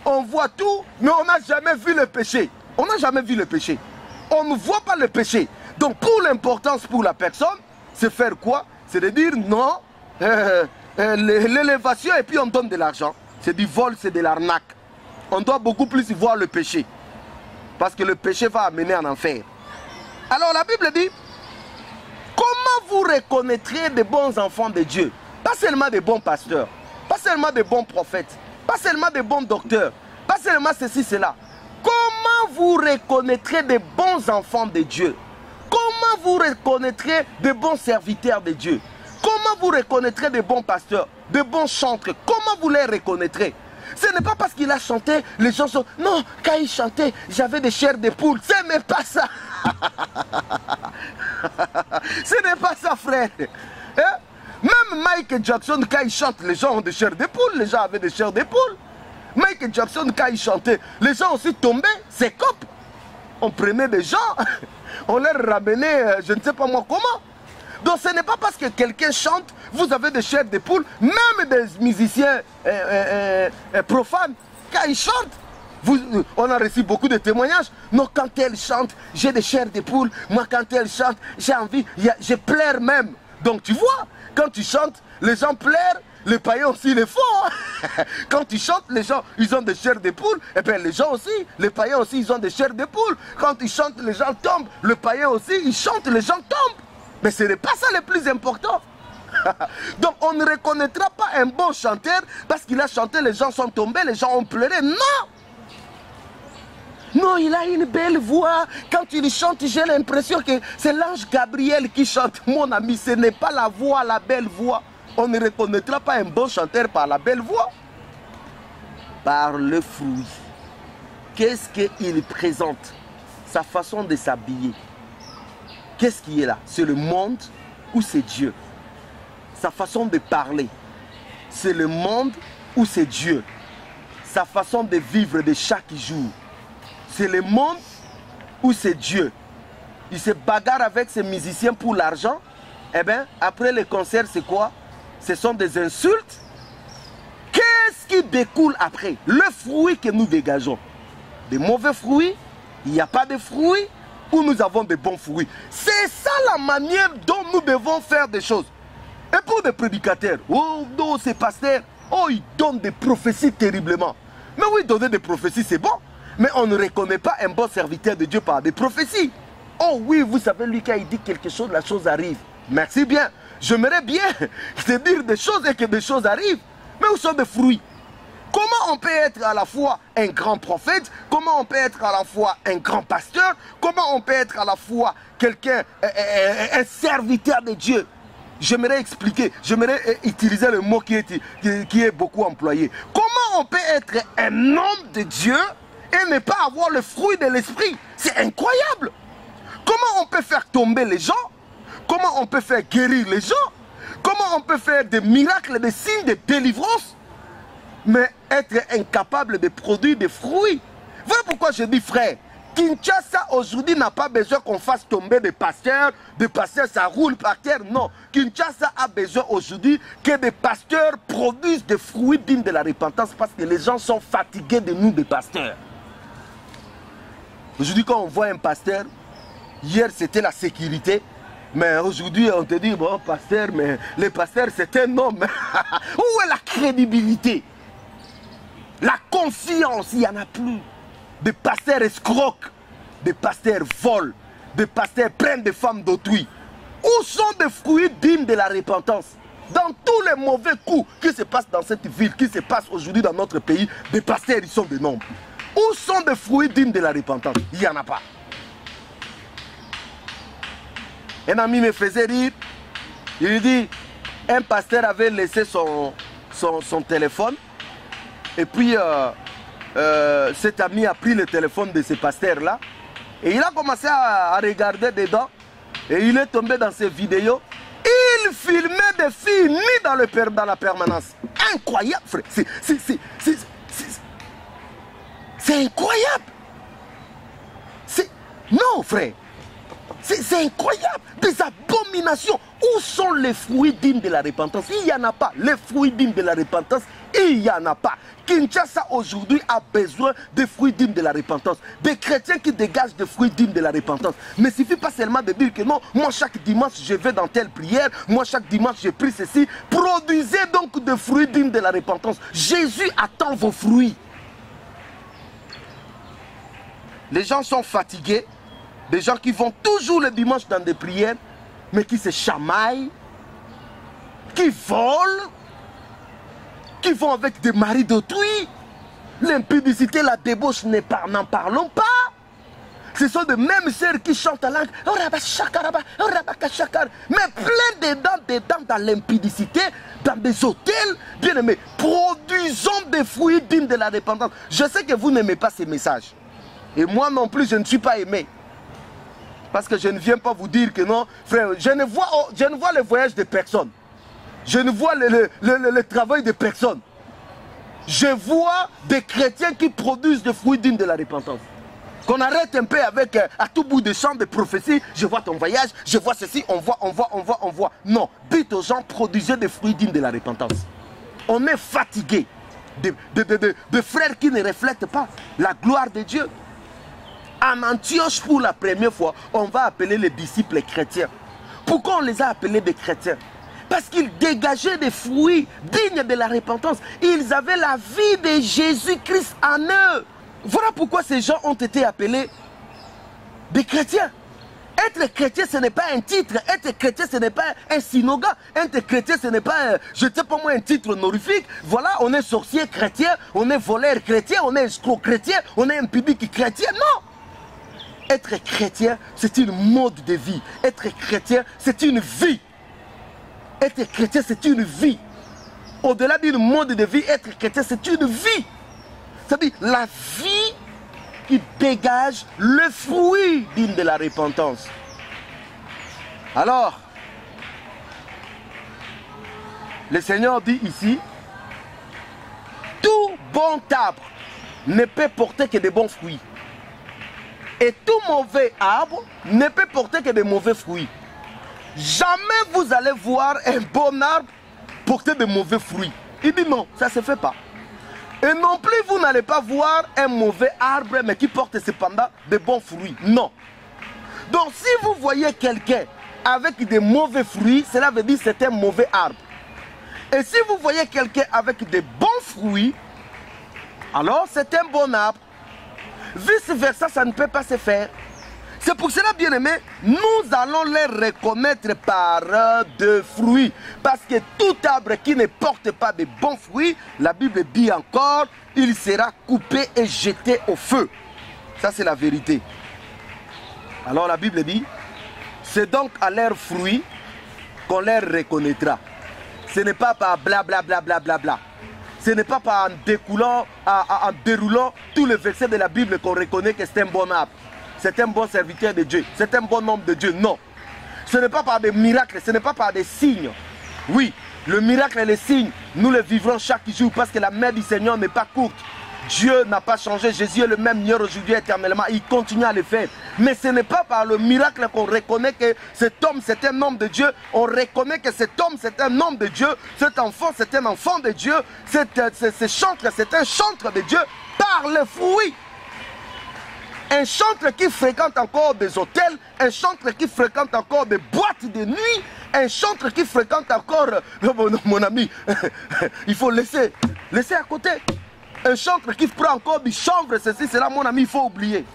on voit tout, mais on n'a jamais vu le péché. On n'a jamais vu le péché. On ne voit pas le péché. Donc pour l'importance pour la personne, c'est faire quoi? C'est de dire non, l'élévation et puis on donne de l'argent. C'est du vol, c'est de l'arnaque. On doit beaucoup plus voir le péché. Parce que le péché va amener en enfer. Alors la Bible dit, comment vous reconnaîtrez des bons enfants de Dieu? Pas seulement des bons pasteurs, pas seulement des bons prophètes, pas seulement des bons docteurs, pas seulement ceci, cela. Comment vous reconnaîtrez des bons enfants de Dieu? Comment vous reconnaîtrez des bons serviteurs de Dieu? Comment vous reconnaîtrez des bons pasteurs, des bons chantres? Comment vous les reconnaîtrez? Ce n'est pas parce qu'il a chanté, les gens sont... Non, quand il chantait, j'avais des chairs de poule. Ce n'est pas ça. Ce n'est pas ça, frère. Hein? Même Michael Jackson, quand il chante, les gens ont des chairs de poule. Les gens avaient des chairs de poule. Michael Jackson, quand il chantait, les gens aussi tombaient. C'est cop. On prenait des gens, on les ramenait, je ne sais pas moi comment. Donc ce n'est pas parce que quelqu'un chante, vous avez des chairs de poule. Même des musiciens profanes, quand ils chantent, on a reçu beaucoup de témoignages. Non, quand elle chante, j'ai des chairs de poule. Moi, quand elle chante, j'ai envie, je pleure même. Donc tu vois, quand tu chantes, les gens pleurent, les païens aussi les font. Quand tu chantes, les gens, ils ont des chairs de poule. Et bien les gens aussi, les païens aussi, ils ont des chairs de poule. Quand ils chantent, les gens tombent. Le païen aussi, il chante, les gens tombent. Mais ce n'est pas ça le plus important. Donc on ne reconnaîtra pas un bon chanteur parce qu'il a chanté, les gens sont tombés, les gens ont pleuré. Non! Non, il a une belle voix. Quand il chante, j'ai l'impression que c'est l'ange Gabriel qui chante. Mon ami, ce n'est pas la voix, la belle voix. On ne reconnaîtra pas un bon chanteur par la belle voix. Par le fruit. Qu'est-ce qu'il présente? Sa façon de s'habiller. Qu'est-ce qui est là? C'est le monde ou c'est Dieu? Sa façon de parler. C'est le monde ou c'est Dieu? Sa façon de vivre de chaque jour. C'est le monde ou c'est Dieu? Il se bagarre avec ses musiciens pour l'argent. Eh bien, après le concert, c'est quoi? Ce sont des insultes. Qu'est-ce qui découle après? Le fruit que nous dégageons. Des mauvais fruits, il n'y a pas de fruits, ou nous avons de bons fruits. C'est ça la manière dont nous devons faire des choses. Et pour des prédicateurs, oh non, ces pasteurs, oh, ils donnent des prophéties terriblement. Mais oui, donner des prophéties, c'est bon. Mais on ne reconnaît pas un bon serviteur de Dieu par des prophéties. Oh oui, vous savez, lui, quand il dit quelque chose, la chose arrive. Merci bien. J'aimerais bien te dire des choses et que des choses arrivent. Mais où sont des fruits? Comment on peut être à la fois un grand prophète? Comment on peut être à la fois un grand pasteur? Comment on peut être à la fois quelqu'un, un serviteur de Dieu? J'aimerais expliquer, j'aimerais utiliser le mot qui est beaucoup employé. Comment on peut être un homme de Dieu et ne pas avoir le fruit de l'esprit? C'est incroyable. Comment on peut faire tomber les gens? Comment on peut faire guérir les gens? Comment on peut faire des miracles, des signes de délivrance, mais être incapable de produire des fruits? Voilà pourquoi je dis, frère, Kinshasa aujourd'hui n'a pas besoin qu'on fasse tomber des pasteurs ça roule par terre. Non, Kinshasa a besoin aujourd'hui que des pasteurs produisent des fruits dignes de la repentance parce que les gens sont fatigués de nous, des pasteurs. Aujourd'hui, quand on voit un pasteur, hier c'était la sécurité, mais aujourd'hui on te dit, bon pasteur, mais le pasteur c'est un homme. Où est la crédibilité? La confiance, il n'y en a plus. Des pasteurs escroquent, des pasteurs volent, des pasteurs prennent des femmes d'autrui. Où sont des fruits dignes de la repentance? Dans tous les mauvais coups qui se passent dans cette ville, qui se passent aujourd'hui dans notre pays, des pasteurs, ils sont de nombre. Où sont des fruits dignes de la repentance? Il n'y en a pas. Un ami me faisait rire. Il dit, un pasteur avait laissé son téléphone. Et puis, cet ami a pris le téléphone de ce pasteur-là. Et il a commencé à regarder dedans. Et il est tombé dans ses vidéos. qui filmait des filles nues dans la permanence. Incroyable, frère. C'est incroyable. Non, frère. C'est incroyable. Des abominations. Où sont les fruits dignes de la repentance? Il n'y en a pas. Les fruits dignes de la repentance, il n'y en a pas. Kinshasa aujourd'hui a besoin des fruits dignes de la repentance. Des chrétiens qui dégagent des fruits dignes de la repentance. Mais il ne suffit pas seulement de dire que non, moi chaque dimanche je vais dans telle prière, moi chaque dimanche je prie ceci. Produisez donc des fruits dignes de la repentance. Jésus attend vos fruits. Les gens sont fatigués. Des gens qui vont toujours le dimanche dans des prières, mais qui se chamaillent, qui volent, qui vont avec des maris d'autrui. L'impudicité, la débauche, n'en parlons pas. Ce sont de mêmes sœurs qui chantent la langue. Mais plein dedans dans l'impudicité, dans des hôtels. Bien aimés, produisons des fruits dignes de la repentance. Je sais que vous n'aimez pas ces messages. Et moi non plus, je ne suis pas aimé. Parce que je ne viens pas vous dire que non, frère, je ne vois le voyage de personne. Je ne vois le travail de personne. Je vois des chrétiens qui produisent des fruits dignes de la repentance. Qu'on arrête un peu avec, à tout bout de champ de prophétie, je vois ton voyage, je vois ceci, on voit. Non, dites aux gens, produisez des fruits dignes de la repentance. On est fatigué de frères qui ne reflètent pas la gloire de Dieu. En Antioche, pour la première fois, on va appeler les disciples chrétiens. Pourquoi on les a appelés des chrétiens? Parce qu'ils dégageaient des fruits dignes de la repentance. Ils avaient la vie de Jésus-Christ en eux. Voilà pourquoi ces gens ont été appelés des chrétiens. Être chrétien, ce n'est pas un titre. Être chrétien, ce n'est pas un synogat. Être chrétien, ce n'est pas, je ne sais pas moi, un titre honorifique. Voilà, on est sorcier chrétien, on est voleur chrétien, on est escroc chrétien, on est impudique chrétien. Non! Être chrétien, c'est une mode de vie. Être chrétien, c'est une vie. Être chrétien, c'est une vie. Au-delà d'une mode de vie, être chrétien, c'est une vie. C'est-à-dire la vie qui dégage le fruit digne de la repentance. Alors, le Seigneur dit ici, tout bon arbre ne peut porter que de bons fruits. Et tout mauvais arbre ne peut porter que de mauvais fruits. Jamais vous allez voir un bon arbre porter de mauvais fruits. Il dit non, ça ne se fait pas. Et non plus vous n'allez pas voir un mauvais arbre mais qui porte cependant de bons fruits. Non. Donc si vous voyez quelqu'un avec de mauvais fruits, cela veut dire que c'est un mauvais arbre. Et si vous voyez quelqu'un avec de bons fruits, alors c'est un bon arbre. Vice versa, ça ne peut pas se faire. C'est pour cela, bien aimé, nous allons les reconnaître par de fruits. Parce que tout arbre qui ne porte pas de bons fruits, la Bible dit encore, il sera coupé et jeté au feu. Ça, c'est la vérité. Alors la Bible dit, c'est donc à leurs fruits qu'on les reconnaîtra. Ce n'est pas par blablabla. Ce n'est pas en découlant, en déroulant tous les versets de la Bible qu'on reconnaît que c'est un bon arbre. C'est un bon serviteur de Dieu. C'est un bon homme de Dieu. Non. Ce n'est pas par des miracles. Ce n'est pas par des signes. Oui, le miracle et les signes, nous les vivrons chaque jour parce que la main du Seigneur n'est pas courte. Dieu n'a pas changé. Jésus est le même hier, aujourd'hui, éternellement. Il continue à le faire. Mais ce n'est pas par le miracle qu'on reconnaît que cet homme, c'est un homme de Dieu. On reconnaît que cet homme, c'est un homme de Dieu. Cet enfant, c'est un enfant de Dieu. Ce chantre, c'est un chantre de Dieu par le fruit. Un chantre qui fréquente encore des hôtels, un chantre qui fréquente encore des boîtes de nuit, un chantre qui fréquente encore, mon ami, il faut laisser à côté. Un chantre qui prend encore du chanvre, ceci, cela, mon ami, il faut oublier.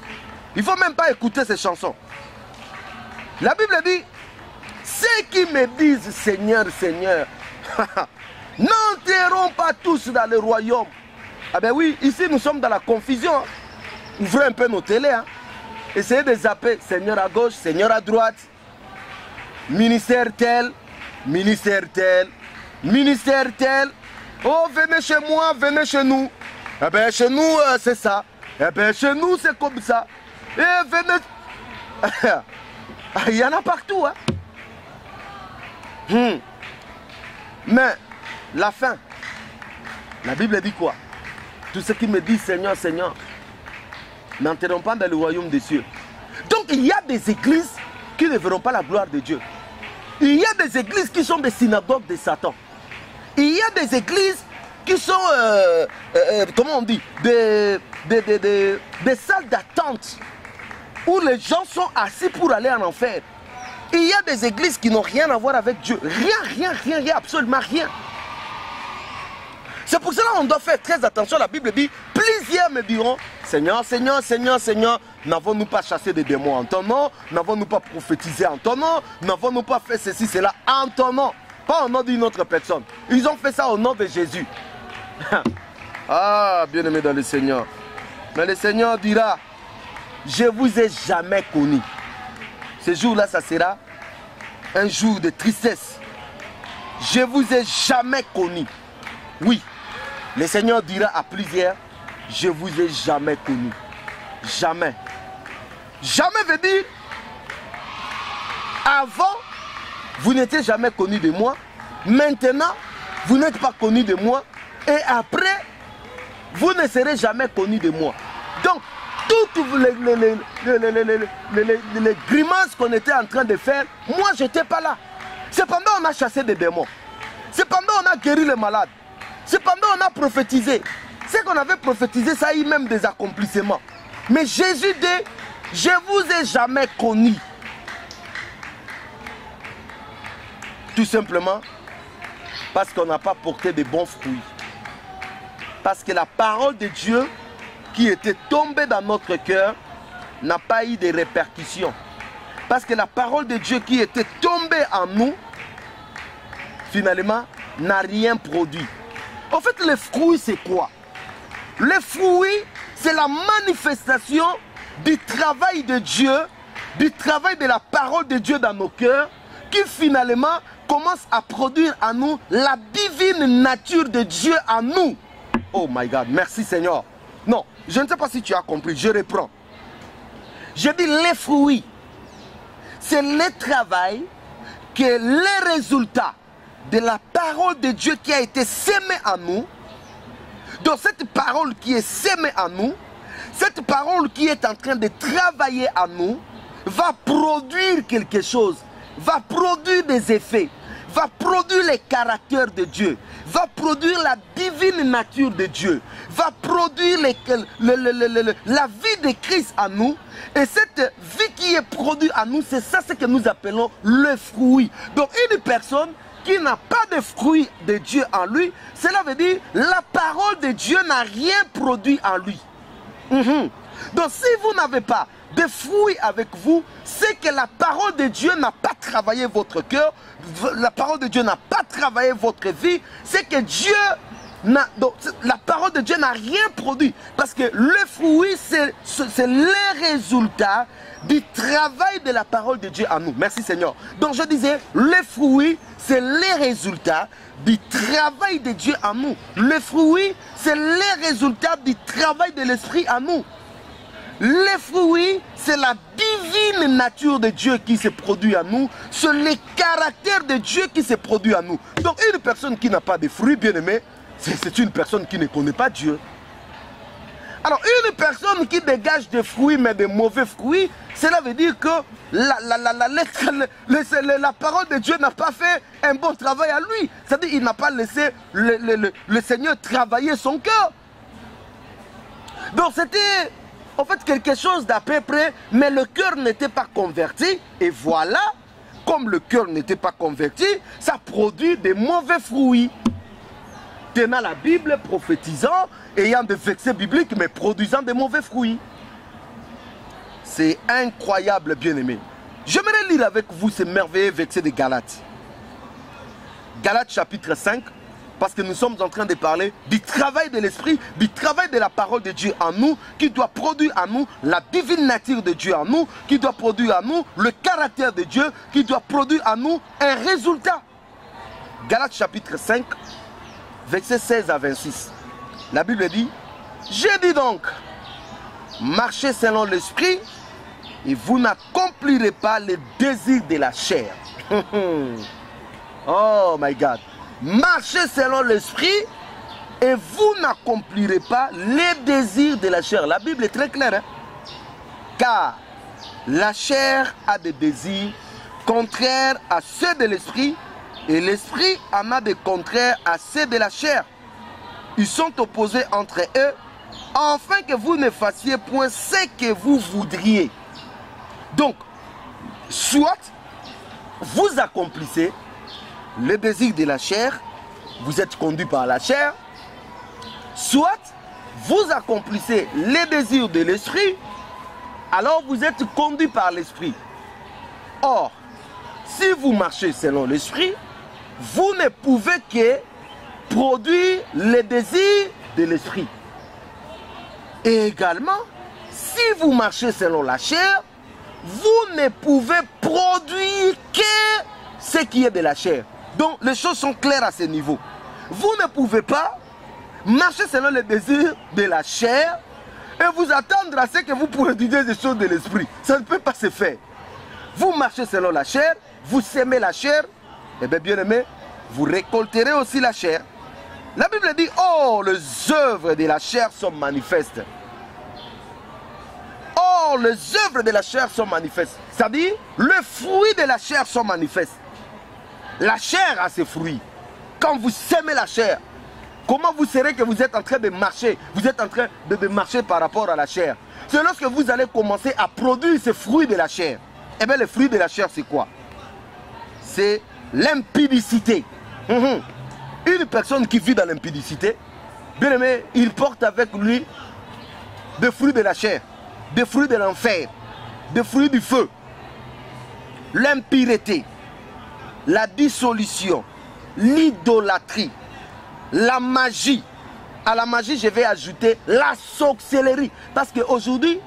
Il ne faut même pas écouter ces chansons. La Bible dit, ceux qui me disent Seigneur, Seigneur, n'entreront pas tous dans le royaume. Ah ben oui, ici nous sommes dans la confusion. Hein. Ouvrez un peu nos télés. Hein. Essayez de zapper Seigneur à gauche, Seigneur à droite. Ministère tel, ministère tel, ministère tel. Oh, venez chez moi, venez chez nous. Eh bien, chez nous, c'est ça. Eh bien, chez nous, c'est comme ça. Et venez... Il y en a partout. Hein. Mais la fin, la Bible dit quoi? Tous ceux qui me disent Seigneur, Seigneur, n'entreront pas dans le royaume des cieux. Donc il y a des églises qui ne verront pas la gloire de Dieu. Il y a des églises qui sont des synagogues de Satan. Il y a des églises qui sont, comment on dit, des salles d'attente où les gens sont assis pour aller en enfer. Il y a des églises qui n'ont rien à voir avec Dieu. Rien, absolument rien. C'est pour cela qu'on doit faire très attention. La Bible dit, plusieurs me diront, Seigneur, Seigneur, Seigneur, Seigneur, n'avons-nous pas chassé des démons en ton nom? N'avons-nous pas prophétisé en ton nom? N'avons-nous pas fait ceci, cela en ton nom? Pas au nom d'une autre personne. Ils ont fait ça au nom de Jésus. Ah, bien-aimé dans le Seigneur. Mais le Seigneur dira, je vous ai jamais connu. Ce jour-là, ça sera un jour de tristesse. Je vous ai jamais connu. Oui, le Seigneur dira à plusieurs, je vous ai jamais connu. Jamais. Jamais veut dire, avant, vous n'étiez jamais connu de moi. Maintenant, vous n'êtes pas connu de moi. Et après, vous ne serez jamais connu de moi. Donc, toutes les grimaces qu'on était en train de faire, moi, je n'étais pas là. Cependant, on a chassé des démons. Cependant, on a guéri les malades. Cependant, on a prophétisé. Ce qu'on avait prophétisé, ça a eu même des accomplissements. Mais Jésus dit, je ne vous ai jamais connu. Tout simplement parce qu'on n'a pas porté de bons fruits. Parce que la parole de Dieu qui était tombée dans notre cœur n'a pas eu de répercussions. Parce que la parole de Dieu qui était tombée en nous, finalement, n'a rien produit. En fait, les fruits, c'est quoi? Les fruits, c'est la manifestation du travail de Dieu, du travail de la parole de Dieu dans nos cœurs, qui finalement commence à produire en nous la divine nature de Dieu en nous. Oh my God, merci Seigneur. Non, je ne sais pas si tu as compris, je reprends. Je dis les fruits, c'est le travail que les résultats de la parole de Dieu qui a été sémée en nous. Donc cette parole qui est sémée en nous, cette parole qui est en train de travailler en nous, va produire quelque chose, va produire des effets, va produire les caractères de Dieu, va produire la divine nature de Dieu, va produire la vie de Christ en nous. Et cette vie qui est produite en nous, c'est ça ce que nous appelons le fruit. Donc une personne qui n'a pas de fruit de Dieu en lui, cela veut dire la parole de Dieu n'a rien produit en lui. Donc si vous n'avez pas de fruits avec vous, c'est que la parole de Dieu n'a pas travaillé votre cœur, la parole de Dieu n'a pas travaillé votre vie, c'est que Dieu donc, la parole de Dieu n'a rien produit. Parce que le fruit, c'est le résultat du travail de la parole de Dieu en nous. Merci Seigneur. Donc je disais, le fruit, c'est le résultat du travail de Dieu en nous. Le fruit, c'est le résultat du travail de l'Esprit en nous. Les fruits, c'est la divine nature de Dieu qui se produit en nous. C'est le caractère de Dieu qui se produit en nous. Donc une personne qui n'a pas de fruits, bien aimé, c'est une personne qui ne connaît pas Dieu. Alors une personne qui dégage des fruits mais de mauvais fruits, cela veut dire que la parole de Dieu n'a pas fait un bon travail à lui. C'est-à-dire qu'il n'a pas laissé le Seigneur travailler son cœur. Donc c'était en fait quelque chose d'à peu près, mais le cœur n'était pas converti. Et voilà, comme le cœur n'était pas converti, ça produit des mauvais fruits. Tenant la Bible, prophétisant, ayant des versets bibliques, mais produisant des mauvais fruits. C'est incroyable, bien-aimé. J'aimerais lire avec vous ces merveilleux versets de Galates. Galates chapitre 5, parce que nous sommes en train de parler du travail de l'Esprit, du travail de la parole de Dieu en nous, qui doit produire en nous la divine nature de Dieu en nous, qui doit produire en nous le caractère de Dieu, qui doit produire en nous un résultat. Galates chapitre 5, versets 16 à 26. La Bible dit, j'ai dit donc, marchez selon l'esprit et vous n'accomplirez pas les désirs de la chair. Oh my God. Marchez selon l'esprit et vous n'accomplirez pas les désirs de la chair. La Bible est très claire. Hein? Car la chair a des désirs contraires à ceux de l'esprit et l'esprit en a des contraires à ceux de la chair. Ils sont opposés entre eux afin que vous ne fassiez point ce que vous voudriez. Donc, soit vous accomplissez le désir de la chair, vous êtes conduit par la chair, soit vous accomplissez les désirs de l'esprit, alors vous êtes conduit par l'esprit. Or, si vous marchez selon l'esprit, vous ne pouvez que produire les désirs de l'esprit. Et également, si vous marchez selon la chair, vous ne pouvez produire que ce qui est de la chair. Donc, les choses sont claires à ce niveau. Vous ne pouvez pas marcher selon les désirs de la chair et vous attendre à ce que vous produisez des choses de l'esprit. Ça ne peut pas se faire. Vous marchez selon la chair, vous sémez la chair, et bien aimé, vous récolterez aussi la chair. La Bible dit, oh, les œuvres de la chair sont manifestes. Oh, les œuvres de la chair sont manifestes. C'est-à-dire, les fruits de la chair sont manifestes. La chair a ses fruits. Quand vous sémez la chair, comment vous serez que vous êtes en train de marcher? Vous êtes en train de marcher par rapport à la chair. C'est lorsque vous allez commencer à produire ces fruits de la chair. Eh bien, les fruits de la chair, c'est quoi? C'est l'impudicité. Une personne qui vit dans l'impudicité, bien aimé, il porte avec lui des fruits de la chair, des fruits de l'enfer, des fruits du feu, l'impureté, la dissolution, l'idolâtrie, la magie. À la magie, je vais ajouter la sorcellerie. Parce qu'aujourd'hui,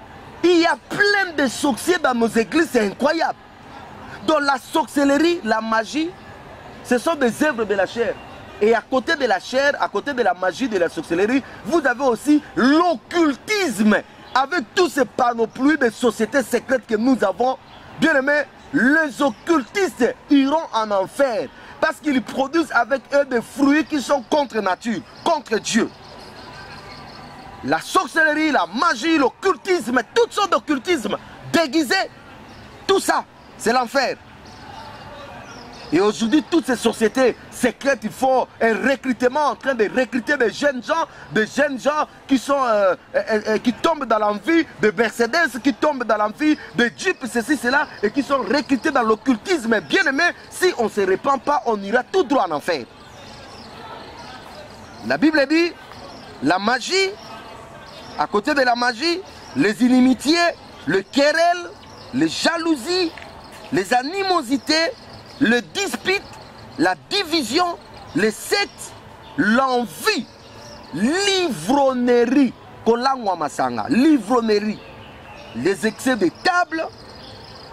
il y a plein de sorciers dans nos églises, c'est incroyable. Donc la sorcellerie, la magie, ce sont des œuvres de la chair. Et à côté de la chair, à côté de la magie, de la sorcellerie, vous avez aussi l'occultisme. Avec tous ces panoplies de sociétés secrètes que nous avons, bien aimés, les occultistes iront en enfer. Parce qu'ils produisent avec eux des fruits qui sont contre nature, contre Dieu. La sorcellerie, la magie, l'occultisme, toutes sortes d'occultisme déguisés, tout ça, c'est l'enfer. Et aujourd'hui, toutes ces sociétés secrètes, ils font un recrutement en train de recruter des jeunes gens qui sont qui tombent dans l'envie de Mercedes, qui tombent dans l'envie de Jeep, ceci, cela, et qui sont recrutés dans l'occultisme. Bien aimé, si on ne se répand pas, on ira tout droit en enfer. La Bible dit, la magie, à côté de la magie, les inimitiés, le querelle, les jalousies, les animosités, le dispute, la division, les sectes, l'envie, l'ivrognerie, l'ivrognerie, les excès de table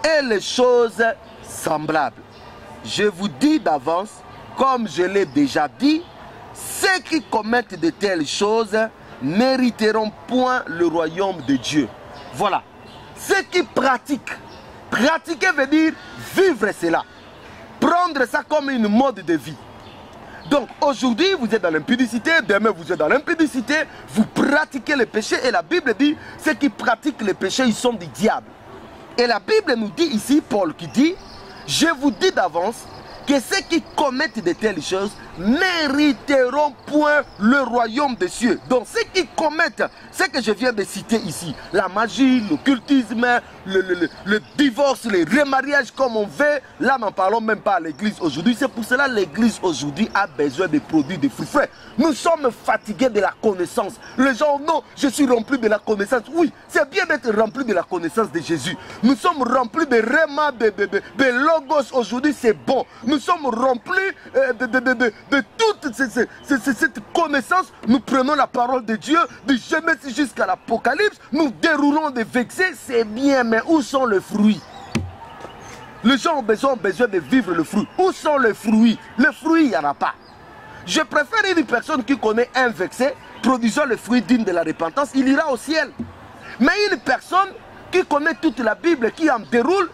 et les choses semblables. Je vous dis d'avance, comme je l'ai déjà dit, ceux qui commettent de telles choses n'hériteront point le royaume de Dieu. Voilà. Ceux qui pratiquent, pratiquer veut dire vivre cela. Prendre ça comme une mode de vie. Donc aujourd'hui vous êtes dans l'impudicité, demain vous êtes dans l'impudicité, vous pratiquez le péché et la Bible dit ceux qui pratiquent le péché ils sont du diable. Et la Bible nous dit ici, Paul qui dit, je vous dis d'avance que ceux qui commettent de telles choses n'hériteront point le royaume des cieux. Donc ceux qui commettent ce que je viens de citer ici, la magie, l'occultisme, le divorce, les remariages comme on veut, là n'en parlons même pas à l'église aujourd'hui. C'est pour cela que l'église aujourd'hui a besoin de produits de fruits. Frère, nous sommes fatigués de la connaissance. Les gens, non, je suis rempli de la connaissance. Oui, c'est bien d'être rempli de la connaissance de Jésus. Nous sommes remplis de réma, de logos aujourd'hui, c'est bon. Nous sommes remplis de toute cette connaissance. Nous prenons la parole de Dieu, de Genèse jusqu'à l'Apocalypse. Nous déroulons des versets, c'est bien, mais où sont les fruits? Les gens ont besoin de vivre le fruit. Où sont les fruits? Les fruits, il n'y en a pas. Je préfère une personne qui connaît un verset, produisant le fruit digne de la repentance, il ira au ciel. Mais une personne qui connaît toute la Bible, qui en déroule,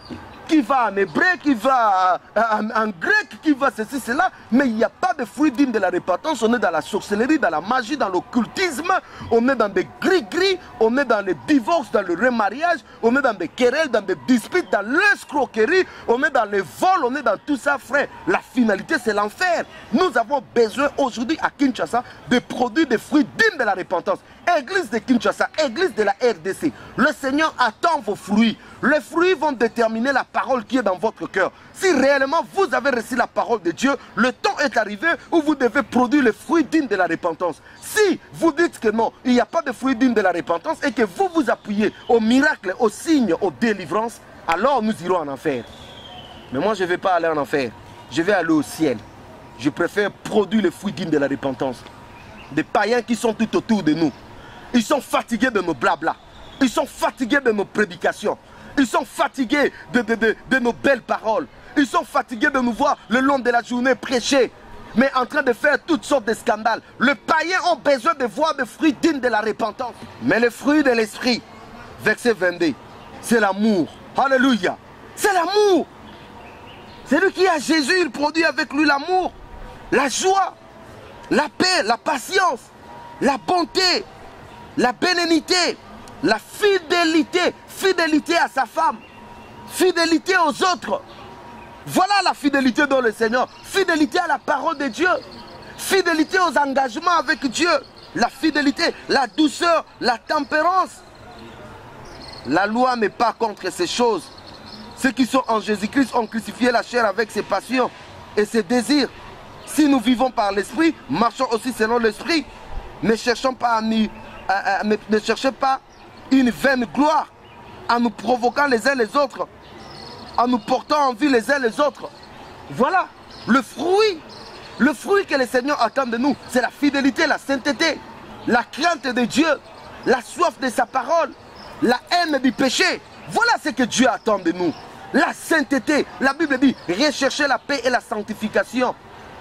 qui va en hébreu, qui va en grec, qui va ceci, cela, mais il n'y a pas de fruit digne de la repentance. On est dans la sorcellerie, dans la magie, dans l'occultisme, on est dans des gris-gris, on est dans les divorces, dans le remariage, on est dans des querelles, dans des disputes, dans l'escroquerie, on est dans les vols, on est dans tout ça, frère. La finalité, c'est l'enfer. Nous avons besoin aujourd'hui à Kinshasa de produire des fruits dignes de la repentance. Église de Kinshasa, église de la RDC, le Seigneur attend vos fruits. Les fruits vont déterminer la parole qui est dans votre cœur. Si réellement vous avez reçu la parole de Dieu, le temps est arrivé où vous devez produire les fruits dignes de la repentance. Si vous dites que non, il n'y a pas de fruits dignes de la repentance et que vous vous appuyez aux miracles, aux signes, aux délivrances, alors nous irons en enfer. Mais moi je ne vais pas aller en enfer, je vais aller au ciel. Je préfère produire les fruits dignes de la repentance. Des païens qui sont tout autour de nous. Ils sont fatigués de nos blabla. Ils sont fatigués de nos prédications. Ils sont fatigués de nos belles paroles. Ils sont fatigués de nous voir le long de la journée prêcher, mais en train de faire toutes sortes de scandales. Les païens ont besoin de voir des fruits dignes de la repentance. Mais le fruit de l'esprit, verset 22, c'est l'amour. Alléluia. C'est l'amour. C'est lui qui a Jésus, il produit avec lui l'amour, la joie, la paix, la patience, la bonté, la bénignité, la fidélité, fidélité à sa femme, fidélité aux autres. Voilà la fidélité dans le Seigneur, fidélité à la parole de Dieu, fidélité aux engagements avec Dieu, la fidélité, la douceur, la tempérance. La loi n'est pas contre ces choses. Ceux qui sont en Jésus-Christ ont crucifié la chair avec ses passions et ses désirs. Si nous vivons par l'esprit, marchons aussi selon l'esprit. Ne cherchons pas ne cherchez pas une vaine gloire en nous provoquant les uns les autres, en nous portant en vue les uns les autres. Voilà le fruit que le Seigneur attend de nous, c'est la fidélité, la sainteté, la crainte de Dieu, la soif de sa parole, la haine du péché. Voilà ce que Dieu attend de nous. La sainteté, la Bible dit, recherchez la paix et la sanctification,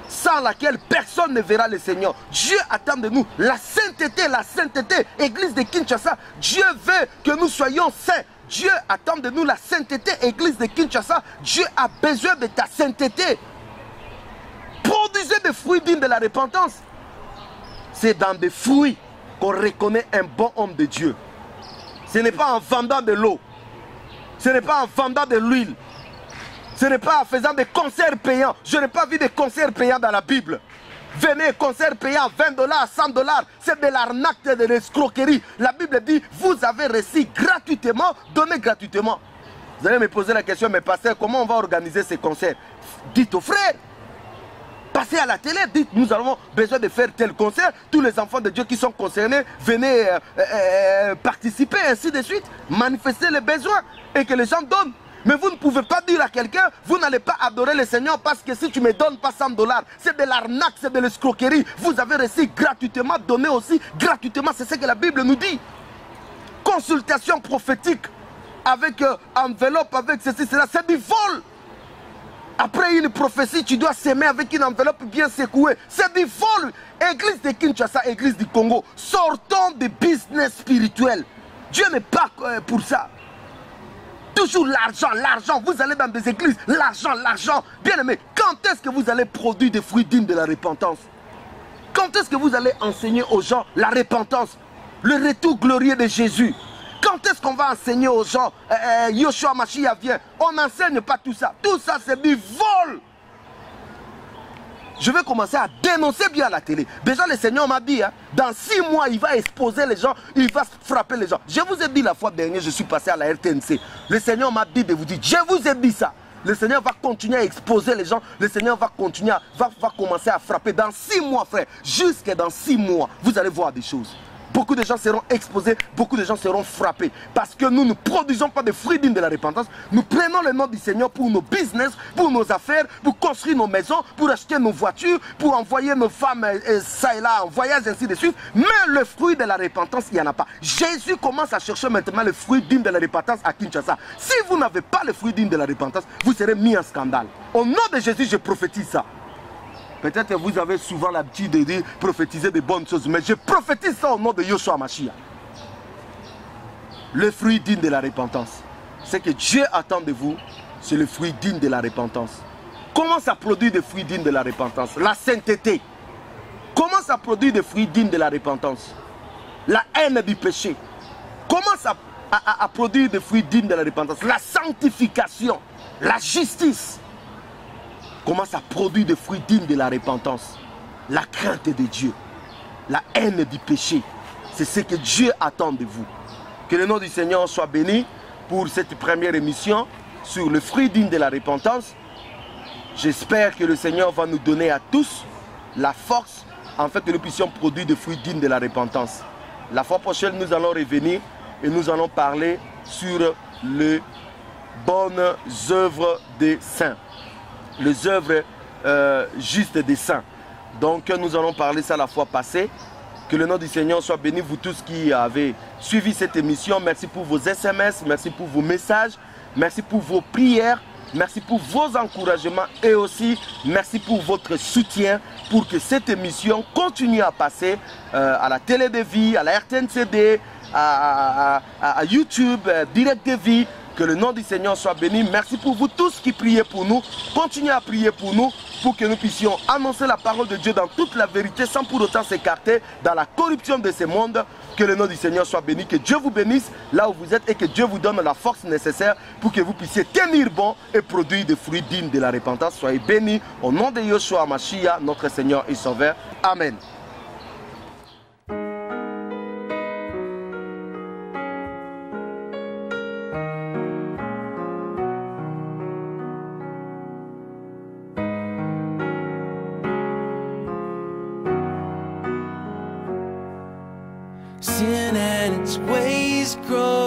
sans laquelle personne ne verra le Seigneur. Dieu attend de nous la sainteté, église de Kinshasa. Dieu veut que nous soyons saints. Dieu attend de nous la sainteté, église de Kinshasa. Dieu a besoin de ta sainteté. Produisez des fruits dignes de la repentance. C'est dans des fruits qu'on reconnaît un bon homme de Dieu. Ce n'est pas en vendant de l'eau. Ce n'est pas en vendant de l'huile. Ce n'est pas en faisant des concerts payants. Je n'ai pas vu de concerts payants dans la Bible. Venez, concert payant, 20 $, 100 $. C'est de l'arnaque, de l'escroquerie. La Bible dit, vous avez reçu gratuitement, donnez gratuitement. Vous allez me poser la question, mais pasteur, comment on va organiser ces concerts? Dites aux frères. Passez à la télé, dites, nous avons besoin de faire tel concert. Tous les enfants de Dieu qui sont concernés, venez participer, ainsi de suite. Manifester les besoins et que les gens donnent. Mais vous ne pouvez pas dire à quelqu'un, vous n'allez pas adorer le Seigneur parce que si tu ne me donnes pas 100 $, c'est de l'arnaque, c'est de l'escroquerie. Vous avez reçu gratuitement, donné aussi gratuitement, c'est ce que la Bible nous dit. Consultation prophétique avec enveloppe, avec ceci, cela, c'est du vol. Après une prophétie, tu dois s'aimer avec une enveloppe bien secouée. C'est du vol. Église de Kinshasa, église du Congo, sortons du business spirituel. Dieu n'est pas pour ça. Toujours l'argent, l'argent. Vous allez dans des églises, l'argent, l'argent. Bien aimé, quand est-ce que vous allez produire des fruits dignes de la repentance? Quand est-ce que vous allez enseigner aux gens la repentance, le retour glorieux de Jésus? Quand est-ce qu'on va enseigner aux gens Yoshua Mashiach vient? On n'enseigne pas tout ça. Tout ça, c'est du vol. Je vais commencer à dénoncer bien à la télé. Déjà, le Seigneur m'a dit, hein, dans 6 mois, il va exposer les gens, il va frapper les gens. Je vous ai dit la fois dernière, je suis passé à la RTNC. Le Seigneur m'a dit de vous dire, je vous ai dit ça. Le Seigneur va continuer à exposer les gens. Le Seigneur va continuer, va commencer à frapper. Dans 6 mois, frère, jusque dans 6 mois, vous allez voir des choses. Beaucoup de gens seront exposés, beaucoup de gens seront frappés. Parce que nous ne produisons pas de fruits dignes de la repentance. Nous prenons le nom du Seigneur pour nos business, pour nos affaires, pour construire nos maisons, pour acheter nos voitures, pour envoyer nos femmes ça et là en voyage, ainsi de suite. Mais le fruit de la repentance, il n'y en a pas. Jésus commence à chercher maintenant le fruit digne de la repentance à Kinshasa. Si vous n'avez pas le fruit digne de la repentance, vous serez mis en scandale. Au nom de Jésus, je prophétise ça. Peut-être que vous avez souvent l'habitude de dire prophétiser de bonnes choses, mais je prophétise ça au nom de Yoshua Mashiach. Le fruit digne de la repentance. C'est que Dieu attend de vous C'est le fruit digne de la repentance. Comment ça produit des fruits dignes de la repentance? La sainteté. Comment ça produit des fruits dignes de la repentance? La haine du péché. Comment ça produit des fruits dignes de la repentance? La sanctification. La justice. Comment ça produit des fruits dignes de la repentance? La crainte de Dieu. La haine du péché. C'est ce que Dieu attend de vous. Que le nom du Seigneur soit béni pour cette première émission sur le fruit digne de la repentance. J'espère que le Seigneur va nous donner à tous la force afin que nous puissions produire des fruits dignes de la repentance. La fois prochaine, nous allons revenir et nous allons parler sur les bonnes œuvres des saints. Les œuvres justes des saints. Donc nous allons parler ça la fois passée. Que le nom du Seigneur soit béni, vous tous qui avez suivi cette émission. Merci pour vos SMS, merci pour vos messages, merci pour vos prières, merci pour vos encouragements et aussi merci pour votre soutien pour que cette émission continue à passer à la télé de vie, à la RTNCD, à YouTube, Direct de vie. Que le nom du Seigneur soit béni. Merci pour vous tous qui priez pour nous. Continuez à prier pour nous pour que nous puissions annoncer la parole de Dieu dans toute la vérité sans pour autant s'écarter dans la corruption de ce monde. Que le nom du Seigneur soit béni. Que Dieu vous bénisse là où vous êtes et que Dieu vous donne la force nécessaire pour que vous puissiez tenir bon et produire des fruits dignes de la repentance. Soyez bénis au nom de Yeshua Mashiach, notre Seigneur et Sauveur. Amen. Sin and its ways grow